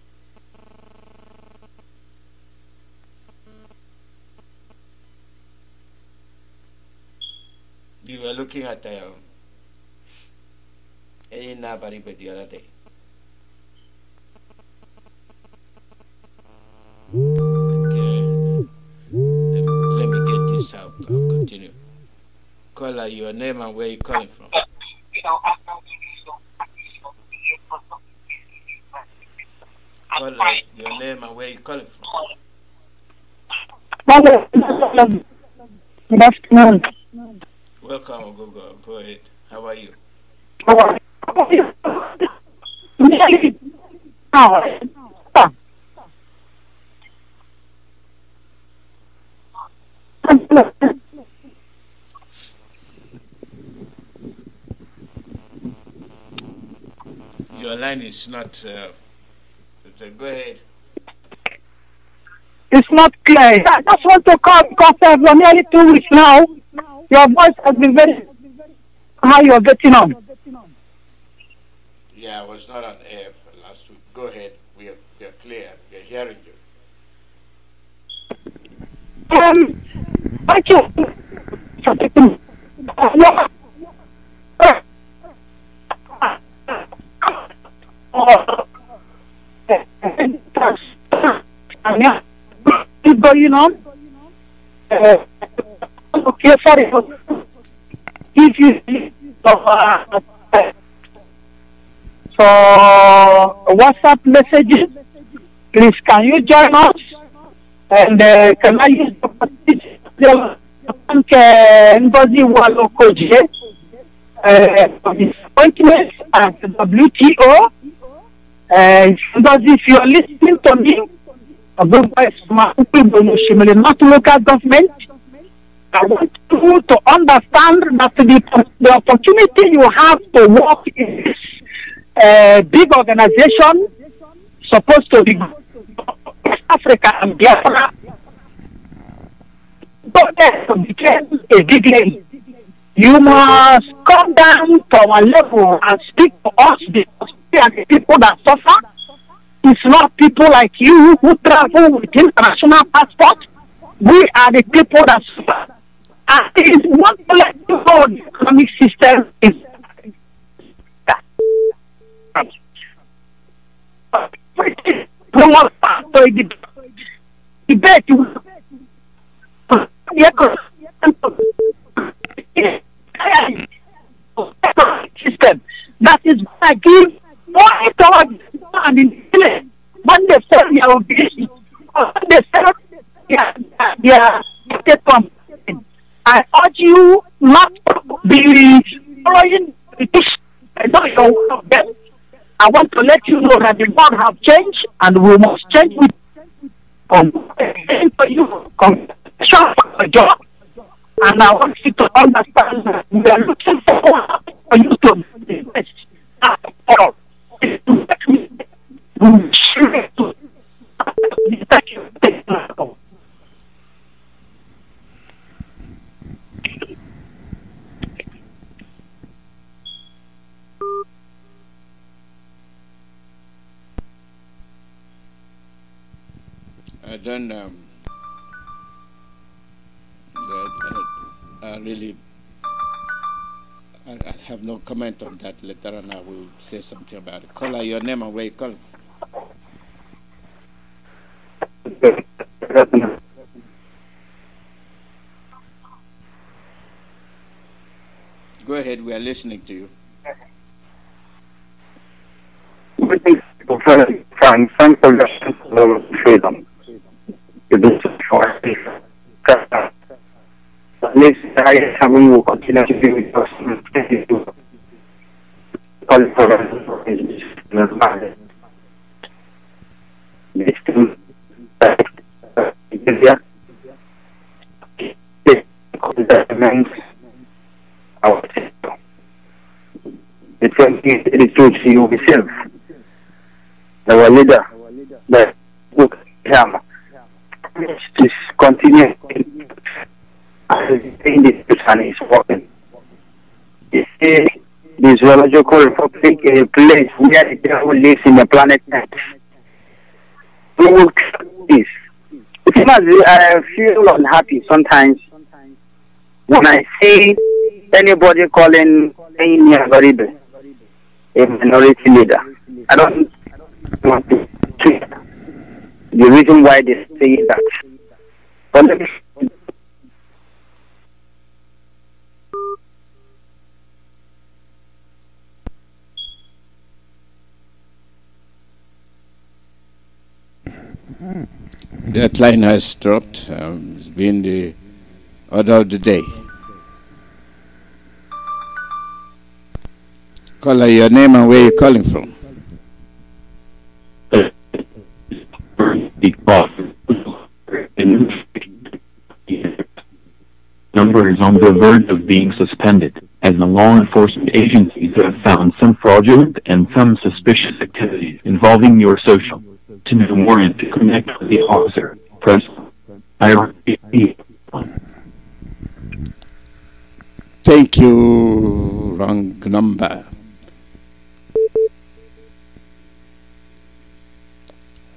We were looking at Nabaribe the other day. Okay. Let me get this out. I'll continue. Caller, your name and where you calling from. Caller, your name and where you calling from. Good afternoon. Welcome, Google. Go ahead. How are you? Your line is not. Go ahead. It's not clear. I just want to call because for nearly 2 weeks now, your voice has been very. How you're getting on? Yeah, I was not on air for last week. Go ahead. We are clear. We are hearing you. Thank you. going on. Okay, sorry. If you for WhatsApp messages, please can you join us? And can I use the Ngozi Walokoje for his appointment at the WTO? Ngozi, if you are listening to me, not local government, I want you to understand that the opportunity you have to work in this big organization supposed to be Africa and Biafra, but to become a big lady. You must come down to our level and speak to us because we are the people that suffer. It's not people like you who travel with international passport. We are the people that suffer. And it is not like the whole economic system is debate system. That is why I give more towards and in village when they sell their obligation, when they sell their state company. I urge you not to be following this. I know you're one of them. I want to let you know that the world have changed and we must change with for you for a job. And I want you to understand that we are looking for you to invest. I don't I have no comment on that. Later on I will say something about it. Call out your name and where you call. Go ahead, we are listening to you. Thanks for your freedom. At least I will continue to be with us. The 2032 you will serve. Our leader, the book, to continue in this person is working. You see, the zoological republic is a place where the devil lives in the planet Earth. We will this. I feel unhappy sometimes when I see anybody calling me a minority leader. I don't want to see the reason why they say that. But let me that line has dropped. It's been the order of the day. Call your name and where you're calling from. Number is on the verge of being suspended, as the law enforcement agencies have found some fraudulent and some suspicious activities involving your social. To know more and to connect with the officer, press IRM. Thank you. Wrong number.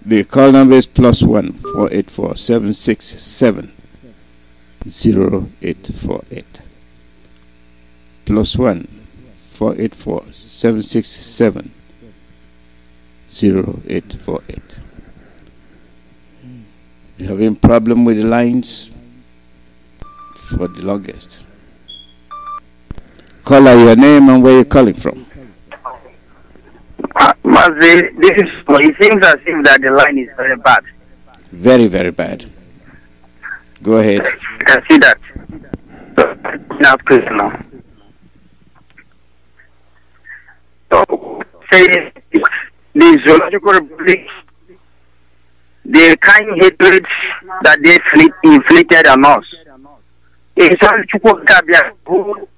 The call number is +1 484 767 0848. +1 484 767 0848. You having problem with the lines for the longest? Call out your name and where you're calling from. Mazi, it seems as if that the line is very bad. Very, very bad. Go ahead. You can see that. Now, please, now. So, say the zoological republic, the kind of hatred that they inflicted on us. It's only Chukwuemeka who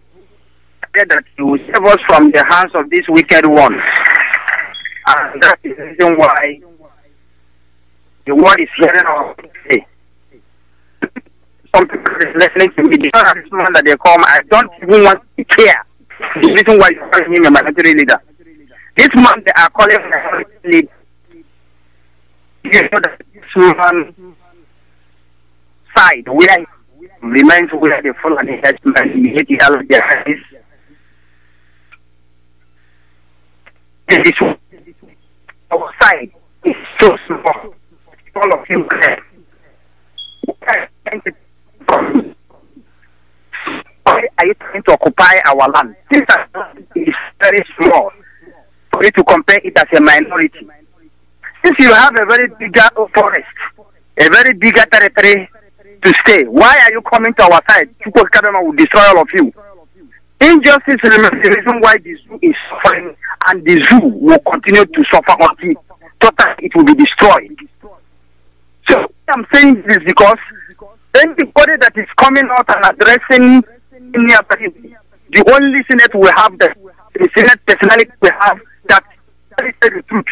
said that he will save us from the hands of these wicked ones. And that is the reason why the world is hearing our say. Some people are listening to me. This man that they call me, I don't even want to care. The reason why you're calling him a minority leader. This man they are calling a minority leader. You know that this man side where he remains where the Fulani headsman he hit the Alozie. This our side is so small. All of you can. Why are you trying to occupy our land? This is very small for you to compare it as a minority. Since you have a very bigger forest, a very bigger territory to stay, why are you coming to our side? Chukwuemeka will destroy all of you. Injustice remains the reason why the zoo is suffering, and the zoo will continue to suffer until totally it will be destroyed. So I'm saying this because anybody that is coming out and addressing the only Senate we have, the Senate personality we have that is the truth.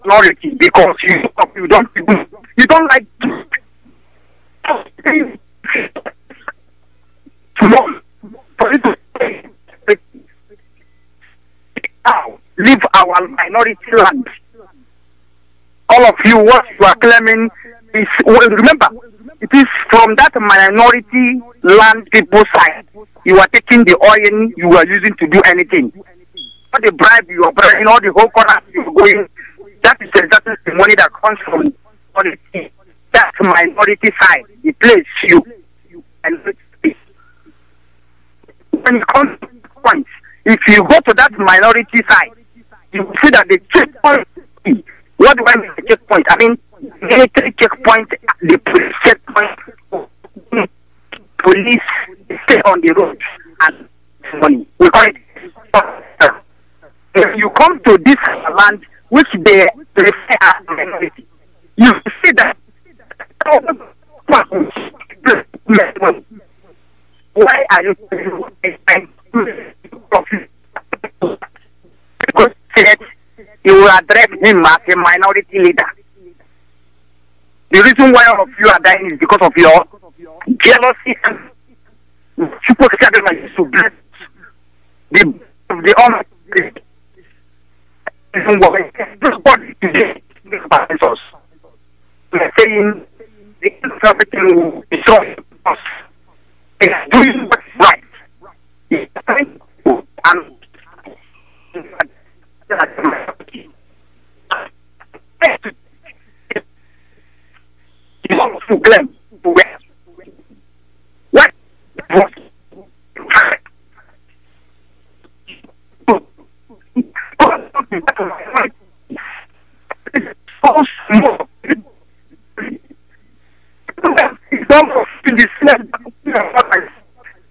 Minority because you don't like for you to now leave our minority land. All of you, what you are claiming is, remember, it is from that minority land people side. You are taking the oil you are using to do anything. All the bribe you are bringing, all the whole corner you are going, that is exactly the money that comes from that minority side. It plays you. And when it comes to points, if you go to that minority side, you will see that the checkpoint, what do I mean by checkpoint? I mean, military checkpoint, the police checkpoint, police stay on the road and money. We call it. If you come to this land, which they refer as minority, you see that why are you because said you will address him as a minority leader. The reason why all of you are dying is because of your jealousy and Chukwuemeka used to bless the honor. Everybody today is us. We are saying the everything will destroy us. It's doing what's right. It's trying to and you want to claim to where? What was so small. It's almost in the same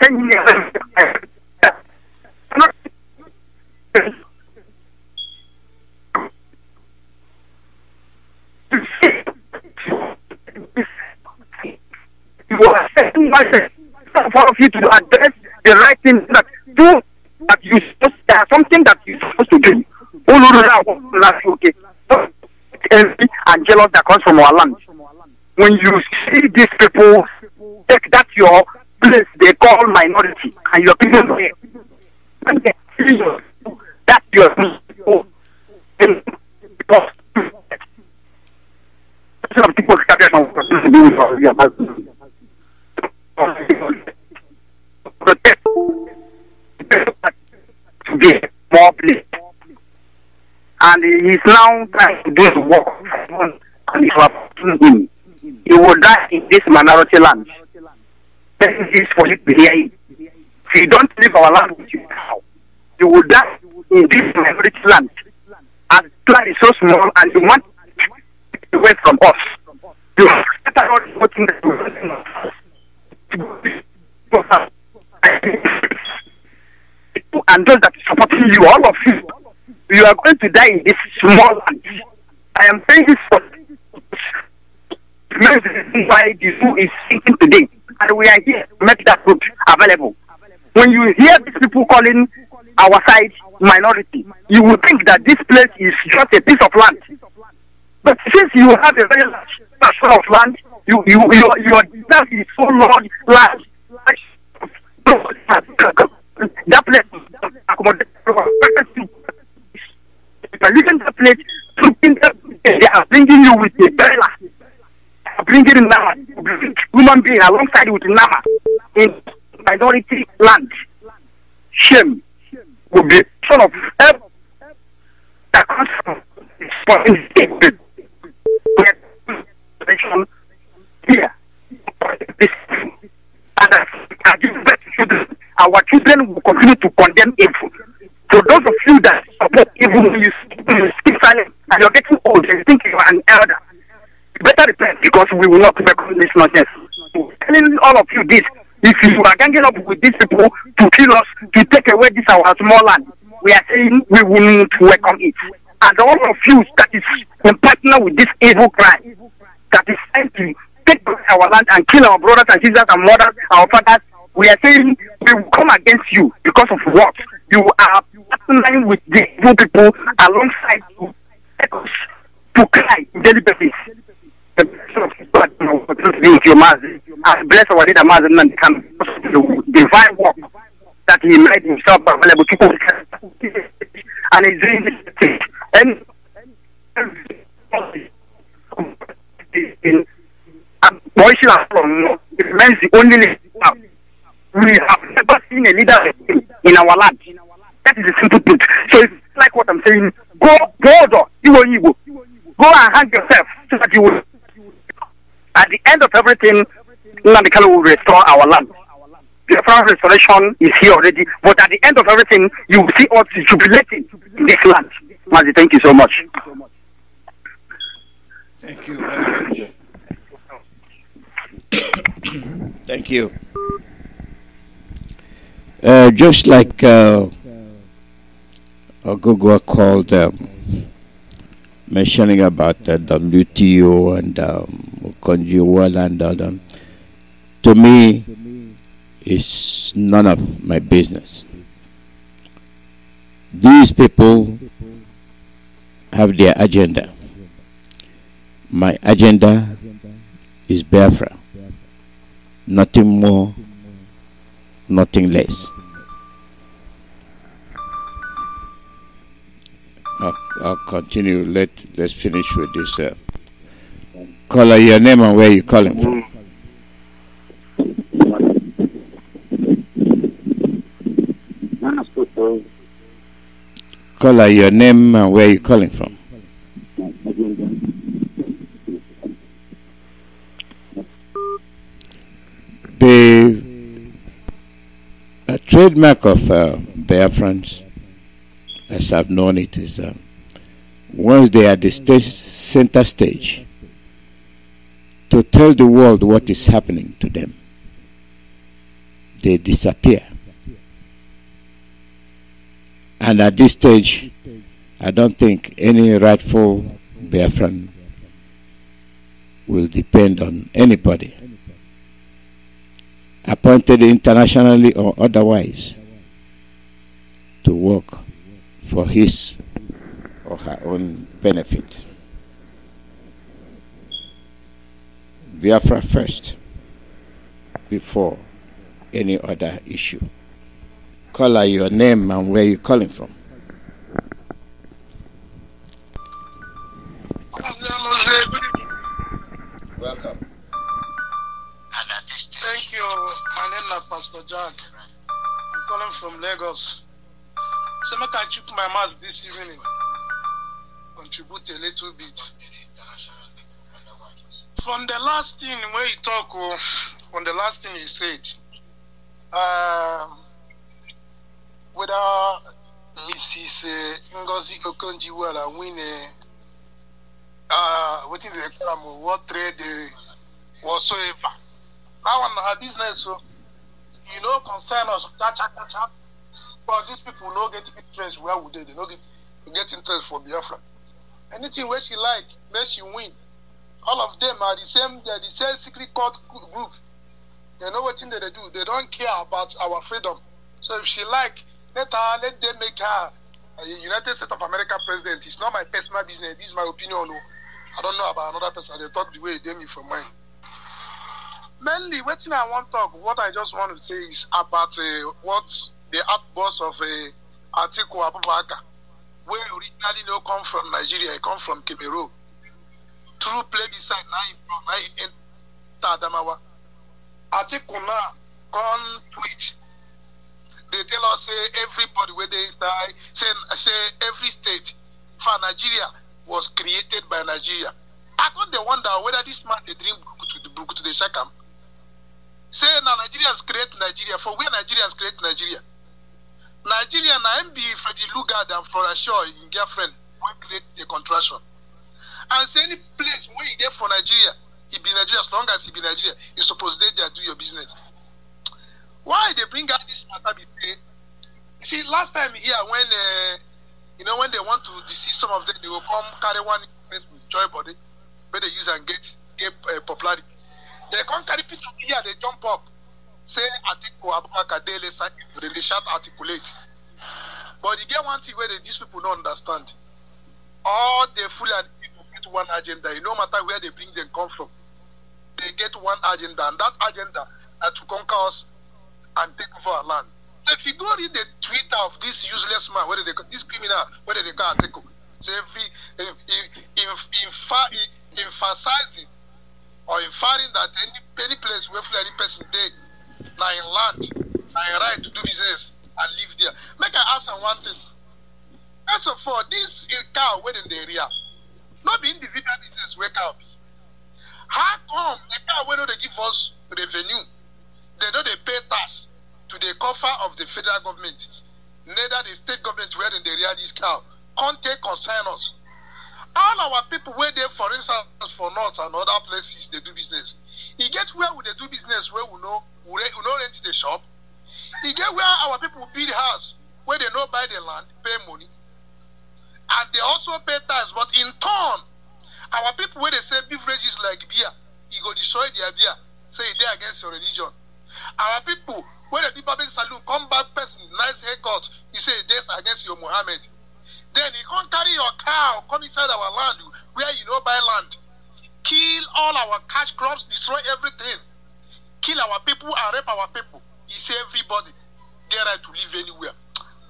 10 years. You are setting myself for all of you to address the right thing that do that you supposed to have something that you're supposed to do. Okay. And jealous that comes from our land. When you see these people take that your place they call minority and you're people here. That's your some people started to do protect today. and he is now trying to do the work, and you are putting him. He will die in this minority land. This is for you to hear it. If you don't leave our land with you now, you will die in this minority land. And the land is so small, and you want to take it away from us. You have started voting that you and those that are supporting you, all of you, you are going to die in this small land. I am saying this for the reason why the zoo is sinking today, and we are here to make that route available. When you hear these people calling our side minority, you will think that this place is just a piece of land. But since you have a very large portion of land, your land is so large, that place accommodates. If you look at that place, they are bringing you with a trailer. They are bringing Nama, human being alongside with Nama in minority land. Shame will be sort of help that comes from here. And our children will continue to condemn evil. So those of you that support evil, when you speak silent and you're getting old and you think you are an elder, you better repent, because we will not welcome this nonsense. So telling all of you this, if you are ganging up with these people to kill us, to take away this our small land, we are saying we will not welcome it. And all of you that is in partner with this evil crime, that is trying to take back our land and kill our brothers and sisters and mothers, our fathers, we are saying we will come against you because of what? You are partnering with the evil people alongside to take us to cry in daily basis. Thank you, Mazi. And bless our leader, Mazi, and the divine work that he made himself available to people. And he's doing this thing. And it remains the only leader. We have never seen a leader in our land. That is the simple truth. So it's like what I'm saying. Go, you go and hang yourself so that you will. At the end of everything, Nandikalo will restore our land. The Biafra restoration is here already, but at the end of everything, you will see us jubilating in this land. Mazi, thank you so much. Thank you very much. Thank you. Just like Ogogo called mentioning about the WTO and Konjiwala and all, to me, it's none of my business. These people have their agenda. My agenda is Biafra. Nothing more, nothing less. I'll continue. Let's finish with this. Caller, your name and where you calling from? Caller, your name and where you calling from? The trademark of Biafrans, as I've known it, is once they are at the center stage, to tell the world what is happening to them, they disappear. And at this stage, I don't think any rightful Biafran will depend on anybody, appointed internationally or otherwise, to work for his or her own benefit. Biafra first, before any other issue. Caller, your name and where you calling from? Welcome. Thank you. My name is Pastor Jack. I'm calling from Lagos. So I can check my mouth this evening. contribute a little bit. From the last thing where he talk, from the last thing he said, whether Mrs. Ngozi Okonjo-Iweala win what is the what trade whatsoever. That one her business, so you know, concern us catch. But these people no get interest. Where would they? They no get interest for Biafra. Anything where she like, where she win. All of them are the same. They're the same secret cult group. They know what thing they do. They don't care about our freedom. So if she like, let them make her a United States of America president. It's not my personal business. This is my opinion. I don't know about another person. They talk the way they me for mine. Mainly, what thing I want to talk, what I just want to say is about what the outburst of Atiku Abubakar, where originally no come from Nigeria, it come from Cameroon. Through plebiscite now in Adamawa. Atiku now come tweet. They tell us say everybody where they die, say every state for Nigeria was created by Nigeria. I got the wonder whether this man they drink to the Shakam. Say now Nigerians create Nigeria. For where Nigerians create Nigeria? Nigeria now MB Freddy Lugard and Flora Shaw in girlfriend will create the contraction. And say any place where you get for Nigeria, it be Nigeria as long as it be Nigeria, you supposed they do your business. Why they bring out this matter? You see, last time here when when they want to deceive some of them, they will come carry one person joy body, where they use and get popularity. They can't carry picture here, they jump up, say Atiku Abubakar they shout articulate. But you get one thing where these people don't understand. All the Fulani people get one agenda. No matter where they bring them come from, they get one agenda, and that agenda to conquer us and take over our land. If you go read the Twitter of this useless man, whether they this criminal, whether they call Atiku, so emphasizing or inferring that any place where any person dead, now in land, now in right to do business and live there. Make I ask one thing. First of all, this cow where in the area, not be individual business where cow be. How come the cow where they give us revenue? They know they pay tax to the cover of the federal government. Neither the state government where in the area this cow can't take concern us. All our people where they, for instance, for North and other places, they do business. You get where would they do business where we know rent the shop. You get where our people build house where they know buy the land, pay money, and they also pay tax. But in turn, our people where they say beverages like beer, you go destroy their beer, say they're against your religion. Our people where the people in saloon come back person, nice haircut, you say this against your Muhammad. Then you can't carry your cow, come inside our land where you know buy land. Kill all our cash crops, destroy everything. Kill our people and rape our people. He say everybody get right to live anywhere.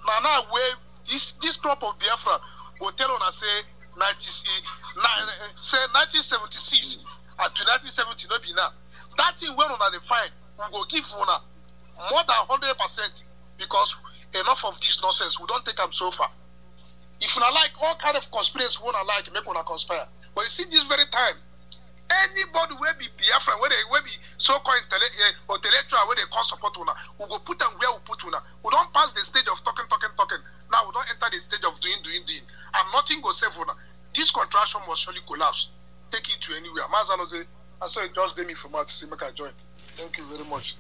Now where this crop of Biafra will tell on us say 1976 and to 1970 no be now. That thing where on the fine, we go give una more than 100% because enough of this nonsense. We don't take them so far. If you like all kind of conspiracy, we like make una conspire. But you see this very time, anybody will be Biafra, where they will be so-called intellectual, where they call support una, we go put them where we put una. We don't pass the stage of talking. Now we don't enter the stage of doing. And nothing go save una. This contraction must surely collapse. Take it to anywhere. Mazi Alozie, I saw it just me from out to see make I join. Thank you very much.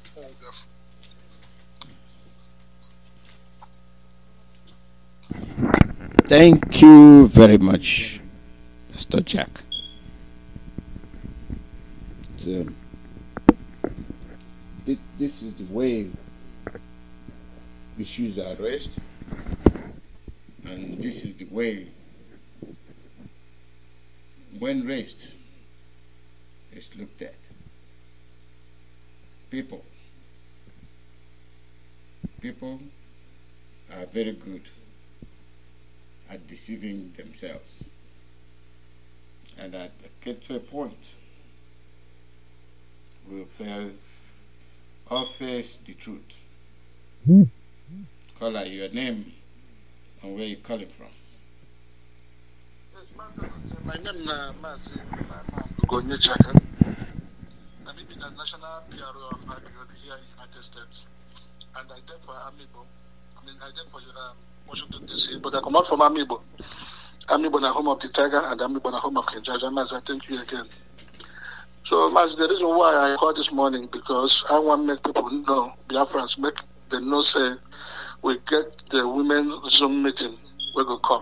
Thank you very much, Mr. Jack. So, this is the way issues are raised, and this is the way, when raised, it's looked at. People are very good at deceiving themselves, and at get to a point we'll all face the truth. Call out your name and where you're calling from. My name is Mazi. I'm Chaka. I'm the national PRO of IPOB here in the United States. And I did for Amiibo. I did for Washington, D.C., but I come out from Amiibo. Amiibo na home of the tiger and Amiibo na home of King Jaja. Mazi, thank you again. So, Mazi, the reason why I called this morning, because I want to make people know, Biafrans, make them know, say, we get the women Zoom meeting, we go come.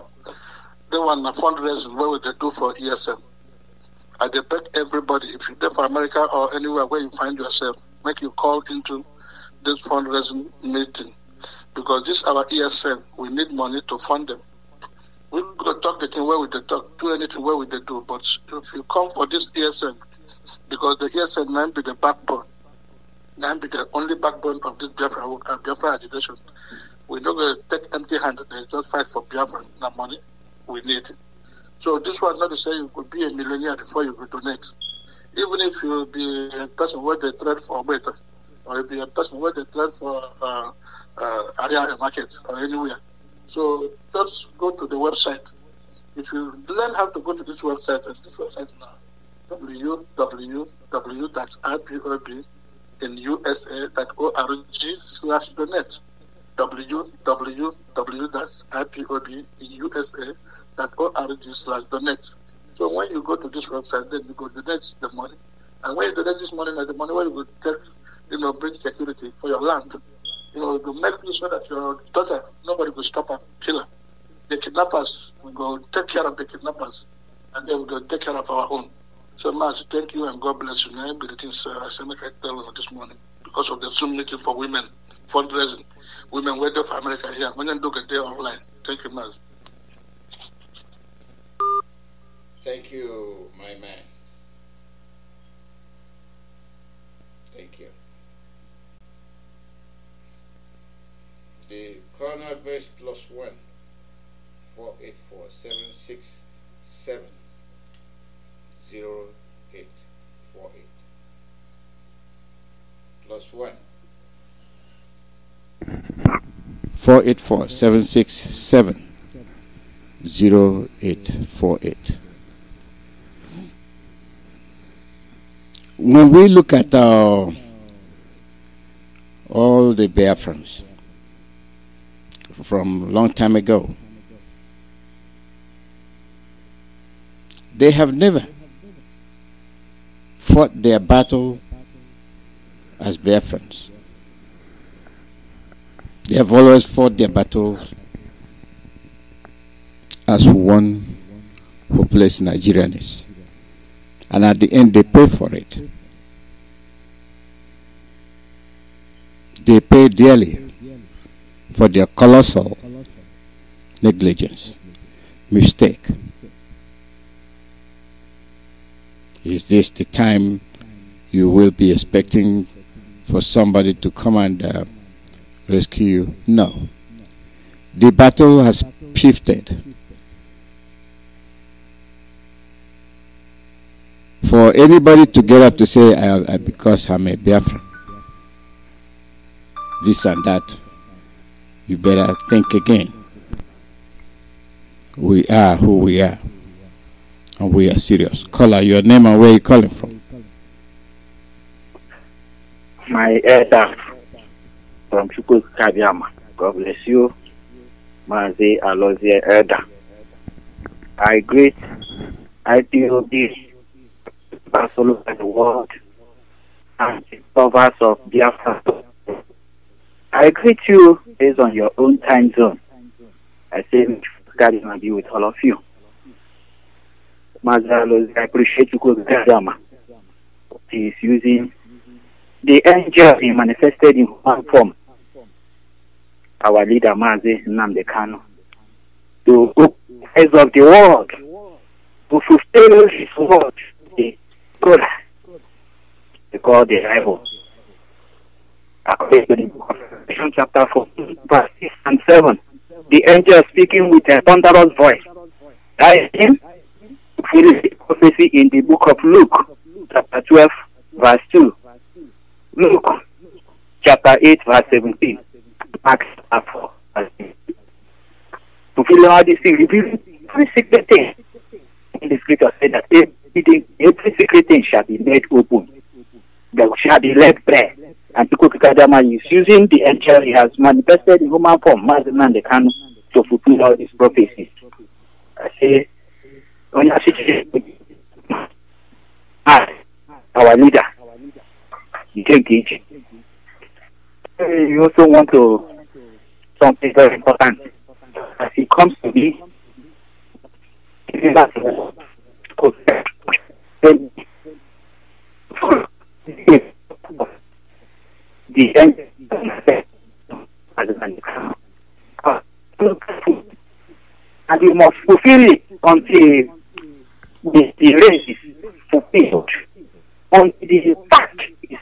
They want a fundraising, what would they do for ESM? I beg everybody, if you're there for America or anywhere where you find yourself, make you call into this fundraising meeting. Because this is our ESM, we need money to fund them. We could talk the thing where we talk, do anything where we do, but if you come for this ESM, because the ESM might be the backbone, might be the only backbone of this Biafra agitation. We're not going to take empty-handed and just fight for Biafra, the money we need. So this one not to say you could be a millionaire before you could donate. Even if you be a person where they trade for better, or you be a person where they trade for area market or anywhere. So just go to the website. If you learn how to go to this website, and this website now, www.ipobinUSA.org/donate. www.ipobinUSA.org/donate. So when you go to this website, then you go donate the money. And when you donate this money, the money where you will take, bring security for your land. To make sure that your daughter, nobody will stop her, kill her. The kidnappers, we go take care of the kidnappers, and then we go take care of our own. So, Mazi, thank you and God bless you. Now, the things I said, I tell you this morning because of the Zoom meeting for women, fundraising. Women wait for America here. When you look at there online. Thank you, Mazi. Thank you, my man. Thank you. The corner base +1 484 767 0848 +1 484 767 0848. When we look at all the Biafrans from long time ago, they have never fought their battle as Biafrans. They have always fought their battles as one hopeless Nigerians. And at the end, they pay for it. They pay dearly for their colossal negligence, mistake. Is this the time you will be expecting for somebody to come and rescue you? No. The battle has shifted. For anybody to get up to say, because I'm a Biafran, this and that, you better think again. We are who we are, and we are serious. Call out your name and where you calling from. My elder from Chukwuemeka. God bless you, Mazi Alozie elder. I greet IPOB all over the world and the covers of Biafra. I greet you based on your own time zone. I say, God is going to be with all of you. Mazi, I appreciate you, Chukwuemeka. He is using the angel he manifested in one form, our leader Mazi Nnamdi Kanu, to eyes of the world, to fulfill his word, the God, they call the rival. According to the book of Revelation, chapter 14, verse 6 and 7, the angel speaking with a thunderous voice. That is him, fulfilling the prophecy in the book of Luke, chapter 12, verse 2. Luke, chapter 8, verse 17. Acts chapter 4, verse 8. Fulfilling all these things, revealing 360 things scripture said that every secret thing shall be made open. There shall be let bare. And Chukwuemeka is using the angel he has manifested in human form, Mazi and the Kanu, to fulfill all these prophecies. I say, when I see our leader, you take it. You also want to something very important. As he comes to me, the end, and you must fulfill it until the race is fulfilled, until the fact is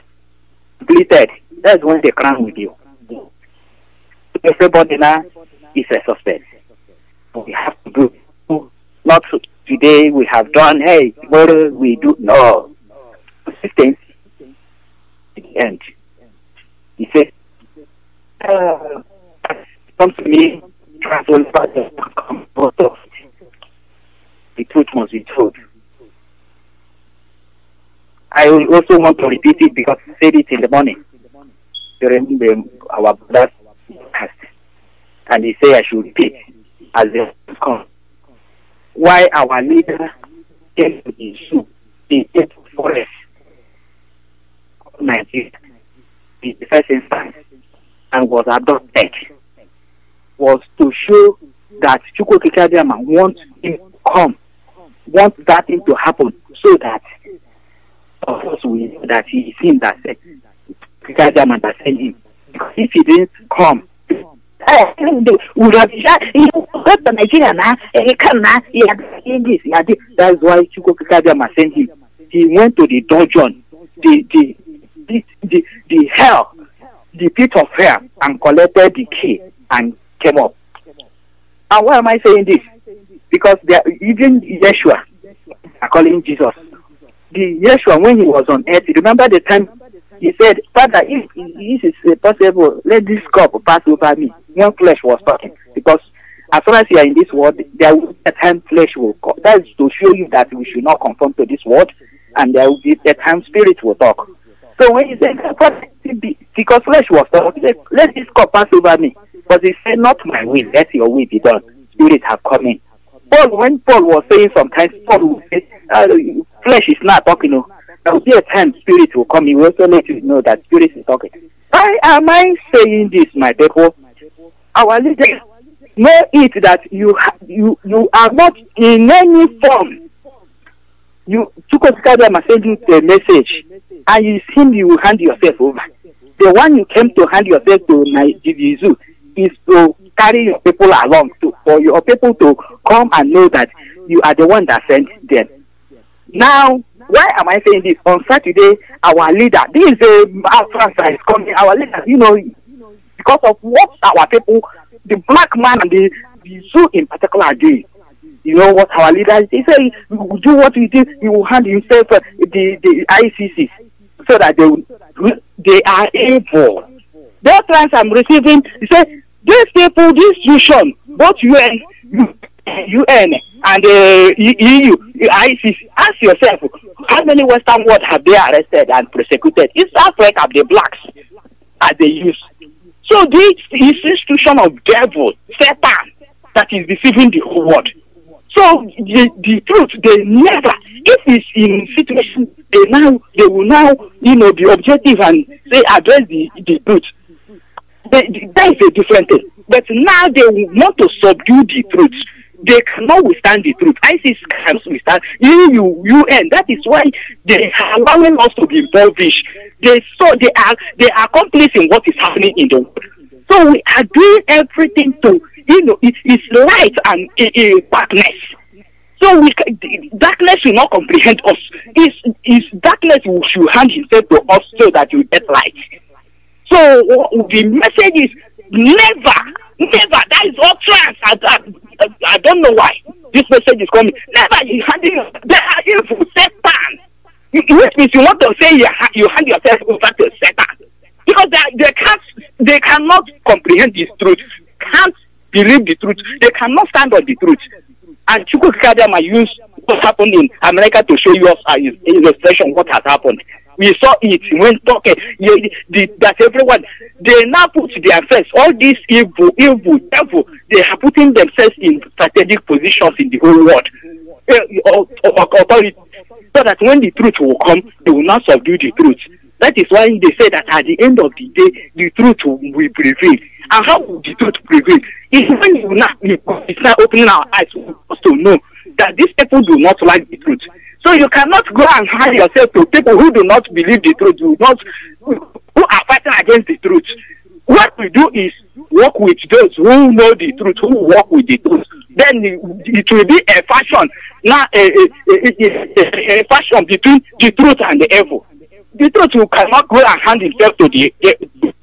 completed. That's when they crown with you. Everybody now is a suspect. We have to do, not today we have done, hey, tomorrow we do, no. Consistency at the end. He said, come to me, transfer the truth must be told. I will also want to repeat it because I said it in the morning during our brothers podcast, and he said I should repeat as they come. Why our leader came to the zoo, the forest of Nigeria, in the first instance, and was adopted, was to show that Chukwuemeka wants him to come, wants that thing to happen, so that of course we know that he is him that said Chukwuemeka that sent him. Because if he didn't come, would have got the Nigeria now, he can now, he had this, he had this. That's why Chukwuemeka sent him. He went to the dungeon, the hell, the pit of hell, and collected the key and came up. And why am I saying this? Because even Yeshua are calling Jesus. The Yeshua, when he was on earth, remember the time he said, Father, if it is possible, let this cup pass over me. When flesh was talking. Because as long as you are in this world, there will be a time flesh will come. That is to show you that we should not conform to this world, and there will be a time spirit will talk. So when he said, because flesh was talking, he said, let this cup pass over me. But he said, not my will, let your will be done. Spirit have come in. When Paul was saying sometimes, Paul would say, flesh is not talking. No. There will be a time spirit will come. He will also let you know that spirit is talking. Why am I saying this, my people? Our leaders know it that you are not in any form. Chukwuemeka must send you the message, and you seem you will hand yourself over. The one you came to hand yourself to Nigeria is to carry your people along, for your people to come and know that you are the one that sent them. Now, why am I saying this? On Saturday, our leader, this is a Biafra that is coming, our leader, because of what our people, the black man and the zoo in particular are doing. You know what our leaders, they say, you do what you do, he will hand himself the ICC so that they are able. Those times I'm receiving, he said, these people, this institution, both UN and EU, ICC, ask yourself, how many Western world have they arrested and persecuted? It's Africa, the blacks, as they use. So this is institution of devil, Satan, that is deceiving the whole world. So the truth, they never, if it's in situation, they will now, be objective and say address the truth. That is a different thing. But now they want to subdue the truth. They cannot withstand the truth. ISIS can't withstand. UN. That is why they are allowing us to be impoverished. They are accomplice in what is happening in the world. So we are doing everything to, it's light and darkness. So darkness will not comprehend us. It's darkness who should hand himself to us so that you get light. So the message is never. That is all trans. I don't know why this message is coming. Never. You handing. They are evil. Satan. Which means you want to say you hand yourself over to Satan because they cannot comprehend this truth. Can't believe the truth. They cannot stand on the truth. And Chukwuemeka use what happened in America to show you his illustration what has happened. We saw it when talking that everyone they now put their face, all these evil, devil, they are putting themselves in strategic positions in the whole world. Authority, so that when the truth will come, they will not subdue the truth. That is why they say that at the end of the day, the truth will prevail. And how will the truth prevail? It's when it's not opening our eyes for us to know that these people do not like the truth. So you cannot go and hide yourself to people who do not believe the truth, who are fighting against the truth. What we do is work with those who know the truth, who work with the truth. Then it will be a fashion, not a fashion between the truth and the evil. The truth you cannot go and hand himself to the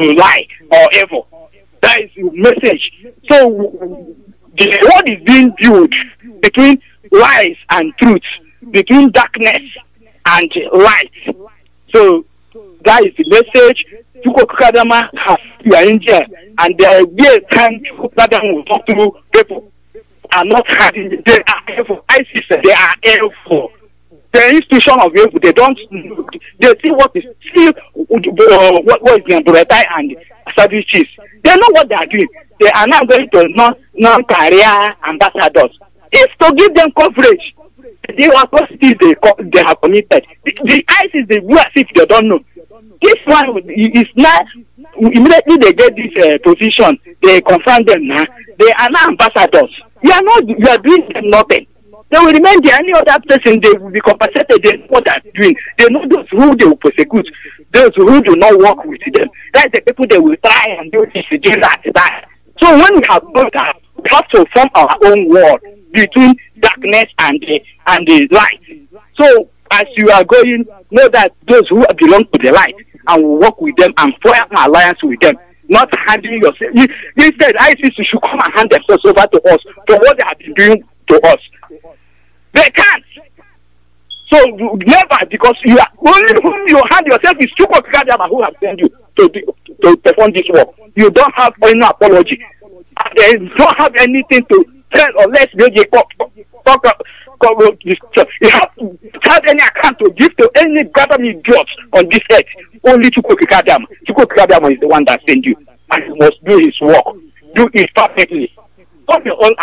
lie or evil. That is the message. So the world is being built between lies and truth, between darkness and light. So that is the message. Chukwuemeka has you are in jail, and there will be a time Chukwuemeka will talk to people are not having. They are evil. ISIS, they are evil. The institution of evil, they don't. They see what is what is the Buretai and Sadichis. They know what they are doing. They are now going to non-career ambassadors. It's to give them coverage. The atrocities they have committed. The ISIS, they do as if they don't know. This one is not immediately they get this position, they confront them now. They are now ambassadors. You are doing them nothing. They will remain there. Any other person, they will be compensated. They know what they are doing. They know those who they will persecute, those who do not work with them. That's the people they will try and do this, do that. So when we have done that, we have to form our own world between darkness and the light. So as you are going, know that those who belong to the light and will work with them and form an alliance with them, not handing yourself. Instead, ISIS should come and hand themselves over to us for what they have been doing to us. They can't. So never, because you are only whom you hand yourself is Chukwuemeka who has sent you to perform this work. You don't have any apology. They don't have anything to tell unless they you have to have any account to give to any government jobs on this earth. Only Chukwuemeka. Chukwuemeka is the one that sent you, and you must do his work. Do it perfectly. Form your own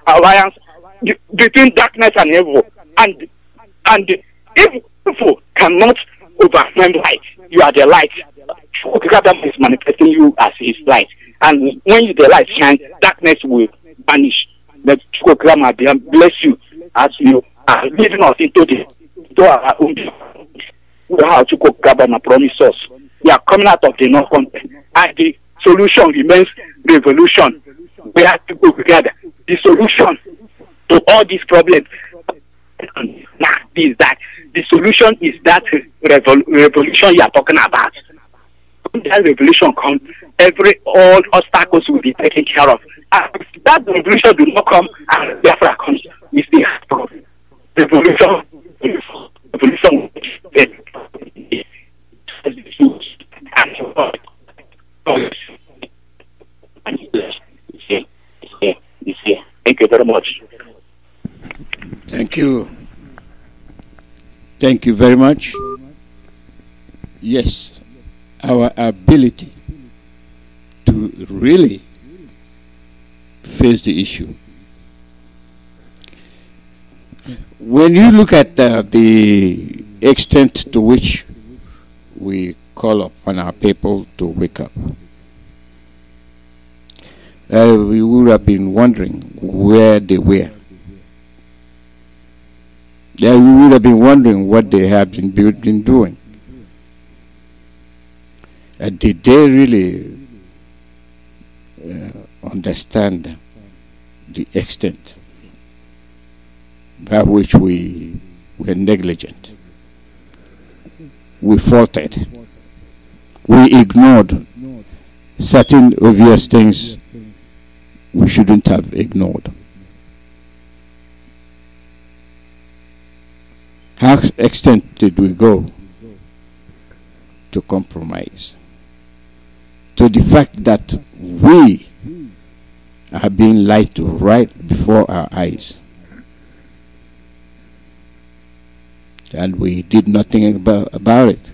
alliance between darkness and evil, and evil cannot overwhelm light. You are the light. Chukwuemeka is manifesting you as his light, and when the light shines, darkness will vanish. Let Chukwuemeka bless you as you are leading us into our own. We have Chukwuemeka promise us. We are coming out of the non-content, and the solution remains revolution. We have to go together. The solution to all these problems is that the solution is that revolution you are talking about. When that revolution comes, all obstacles will be taken care of. If that revolution do not come and Biafra comes, we still have problem. Revolution. Thank you very much. Thank you. Thank you very much. Yes, our ability to really face the issue. When you look at the extent to which we call upon our people to wake up, we would have been wondering where they were. We would have been wondering what they have been doing. Did they really understand the extent by which we were negligent? We faltered. We ignored certain obvious things we shouldn't have ignored. How extent did we go to compromise? To the fact that we are being lied to right before our eyes. and we did nothing about it.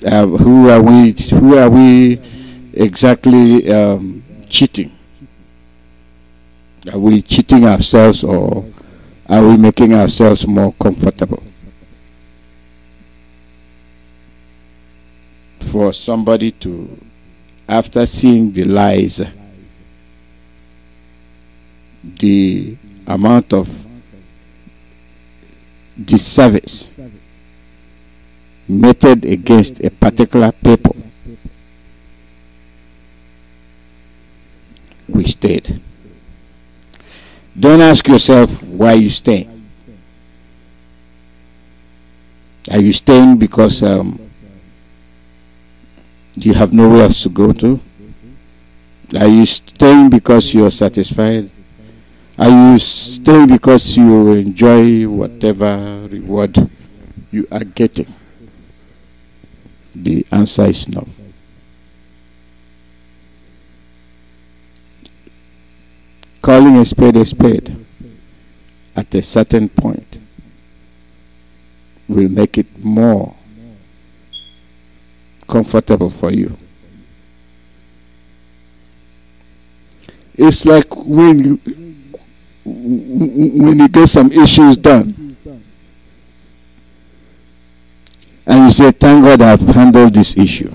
Who are we exactly cheating? Are we cheating ourselves, or are we making ourselves more comfortable? For somebody to, after seeing the lies, the amount of disservice meted against a particular people, we stayed. Don't ask yourself why you stay. Are you staying because you have nowhere else to go to? Are you staying because you are satisfied? Are you staying because you enjoy whatever reward you are getting? The answer is no. Calling a spade at a certain point will make it more comfortable for you. It's like when you get some issues done and you say, thank God I've handled this issue.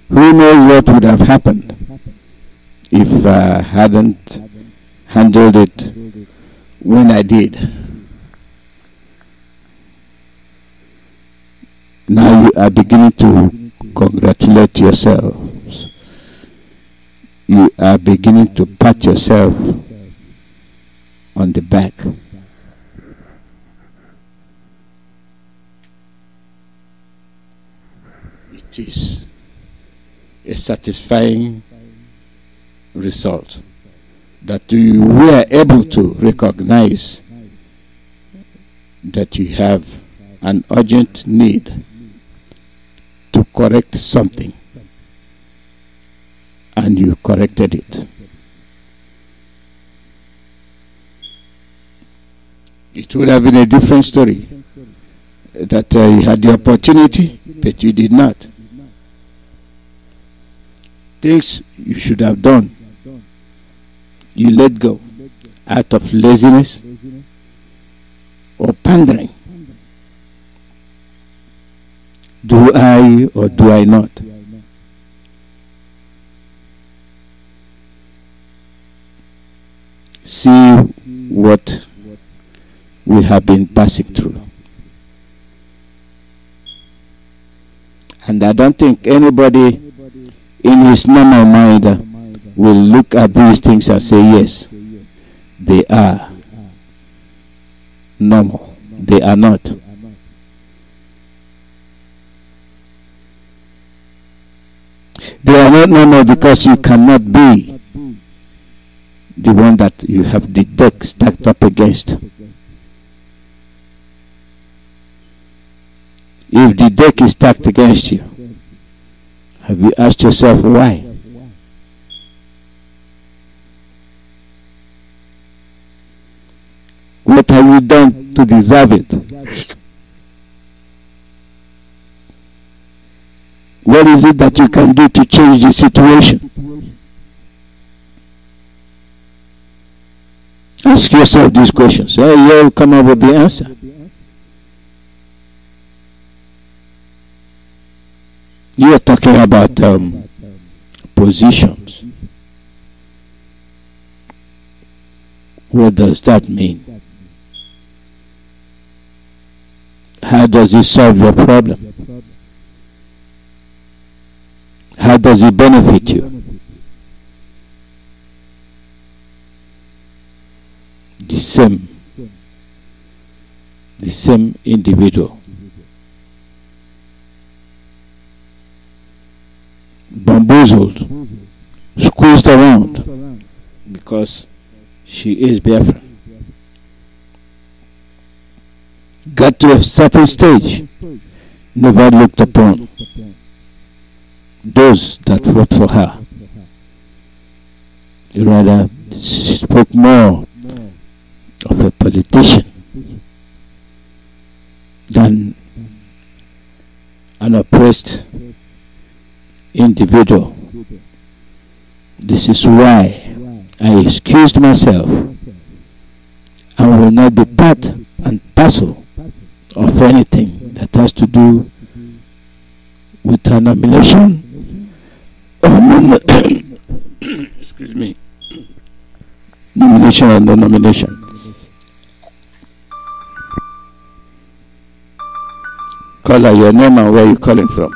Who knows what would have happened if I hadn't handled it when I did. Now you are beginning to congratulate yourselves. You are beginning to pat yourself on the back. It is a satisfying result that you were able to recognize that you have an urgent need to correct something, and you corrected it. It would have been a different story that you had the opportunity, but you did not. Things you should have done, you let go out of laziness or pandering. Do I or do I not? See what we have been passing through. And I don't think anybody in his normal mind will look at these things and say, yes, they are normal. They are not. They are not normal because you cannot be the one that you have the deck stacked up against. If the deck is stacked against you, have you asked yourself why? What have you done to deserve it? What is it that you can do to change the situation? Ask yourself these questions. You'll come up with the answer. You are talking about positions. What does that mean? How does it solve your problem? How does it benefit you? The same individual, bamboozled, squeezed around because she is Biafra, got to a certain stage, never looked upon those that fought for her rather spoke more of a politician than an oppressed individual. This is why I excused myself and will not be part and parcel of anything that has to do with a nomination or excuse me, nomination or no nomination. Caller, your name and where you calling from.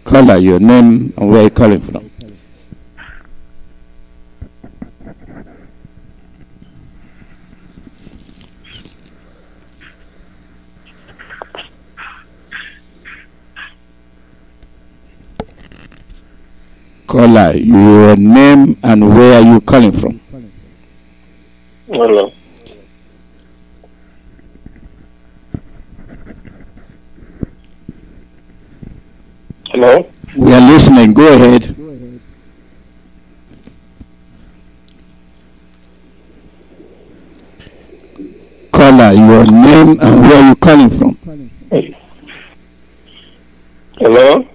Caller, your name and where you calling from. Caller, your name and where are you calling from? Hello. Hello? We are listening. Go ahead. Caller, your name and where are you calling from? Hello?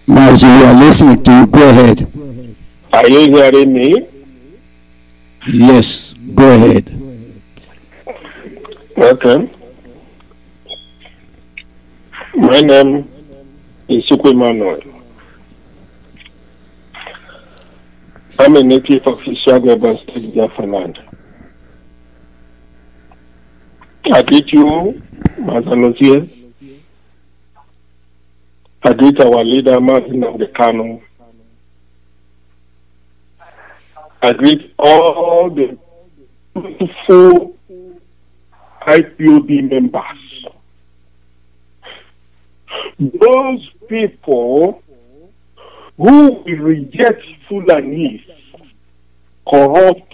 Mazi, we are listening to you. Go ahead. Are you hearing me? Yes, go ahead. Okay. My name is Chukwuemeka. I'm a native of Ishagaba State, Biafra land. I greet you, Alozie. I greet our leader, Mazi of the Kano. I greet all the beautiful IPOB members. Those people who will reject Fulanis, corrupt,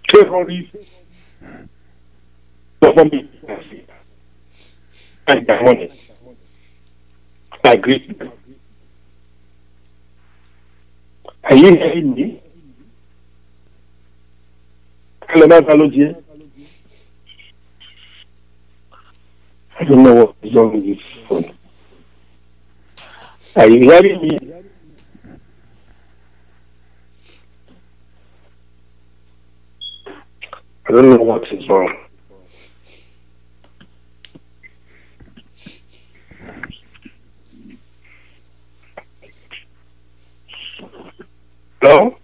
terrorists, government and their money. I greet them. Are you hearing me? Hello, Alozie. I don't know what is wrong with this phone. Are you hearing me? I don't know what is wrong. Hello?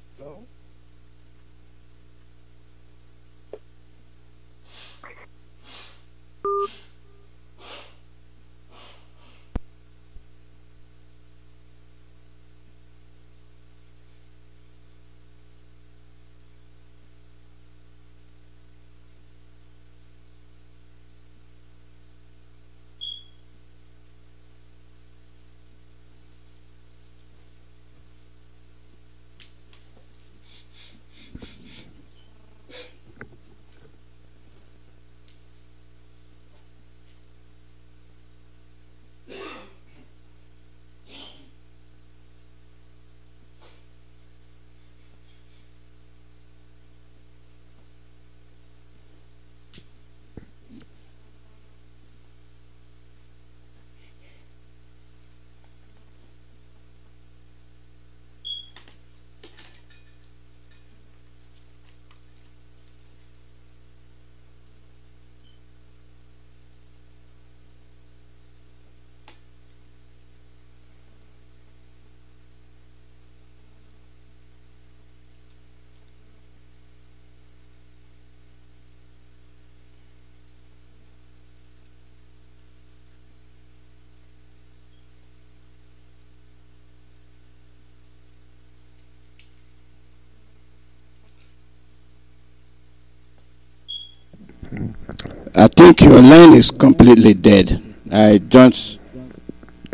I think your line is completely dead. I don't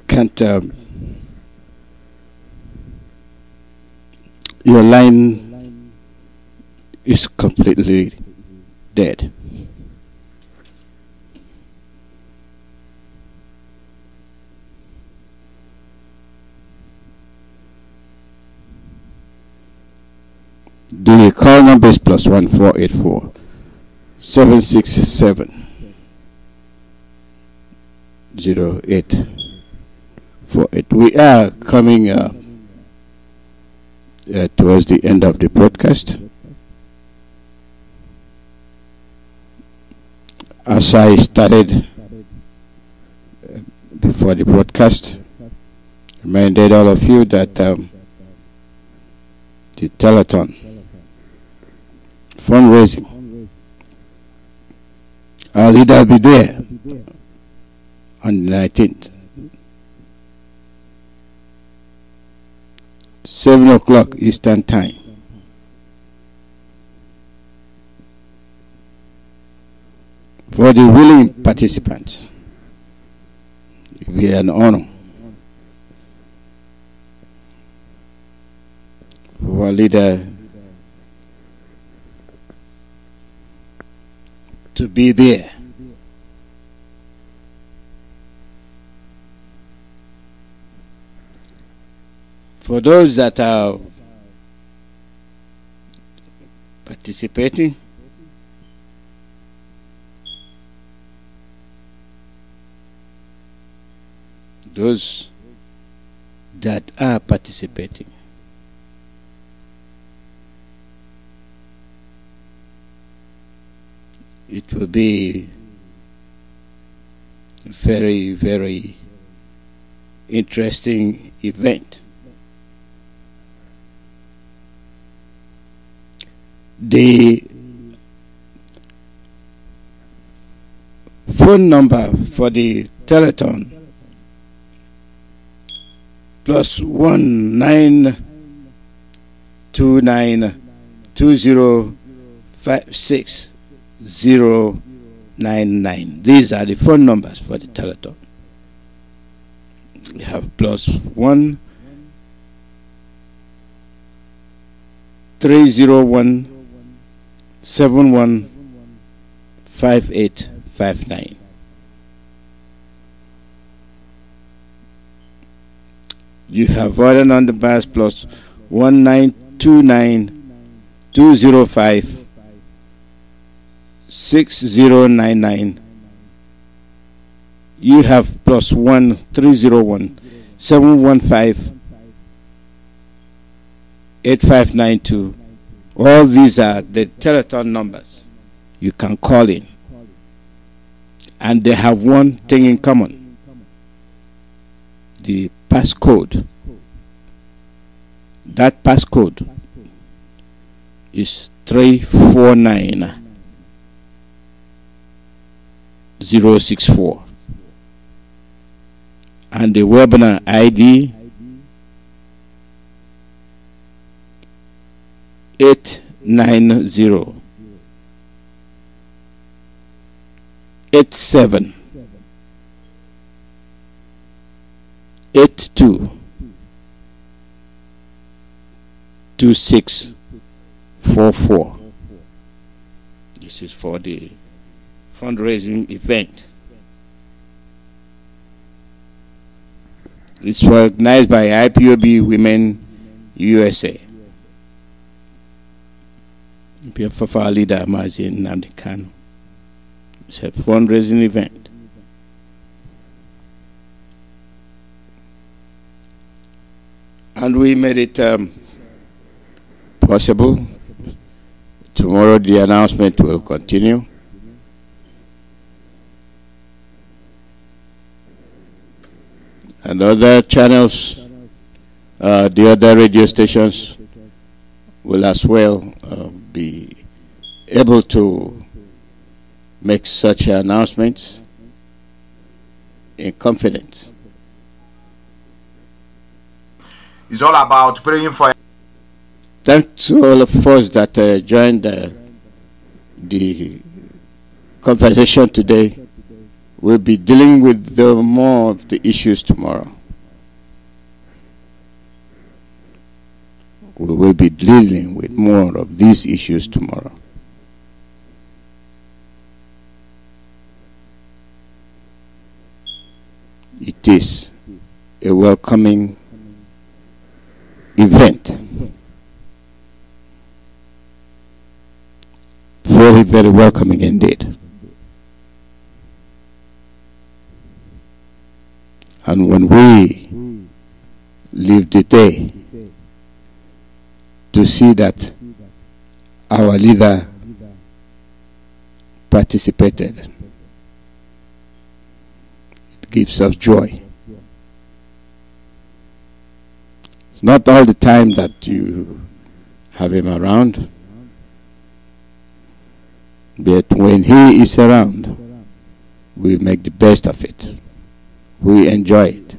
can't. Your line is completely dead. The call number is +1 767 0848. We are coming towards the end of the broadcast. As I started before the broadcast, reminded all of you that the telethon fundraising, our leader will be there on the 19th, 7 o'clock Eastern Time. For the willing participants, it will be an honor for our leader to be there. For those that are participating, those that are participating, it will be a very, very interesting event. The phone number for the telethon +1 929 2056 099. These are the phone numbers for the telethon. We have +1 301 71 5859. You have other numbers +1 929 205 6099. You have +1 301 715 8592. All these are the telethon numbers you can call in, and they have one thing in common: the passcode. That passcode is 349064, and the webinar ID 890 87 82 2644. This is for the fundraising event. It's organized by IPOB Women USA. Biafra leader Mazi and it's a fundraising event. And we made it possible. Tomorrow the announcement will continue. And other channels, the other radio stations will as well be able to make such announcements in confidence. It's all about praying for. Thanks to all of us that joined the conversation today. We'll be dealing with more of the issues tomorrow. We will be dealing with more of these issues tomorrow. It is a welcoming event. very, very welcoming indeed. And when we leave the day to see that our leader participated, it gives us joy. It's not all the time that you have him around, but when he is around, we make the best of it. We enjoy it.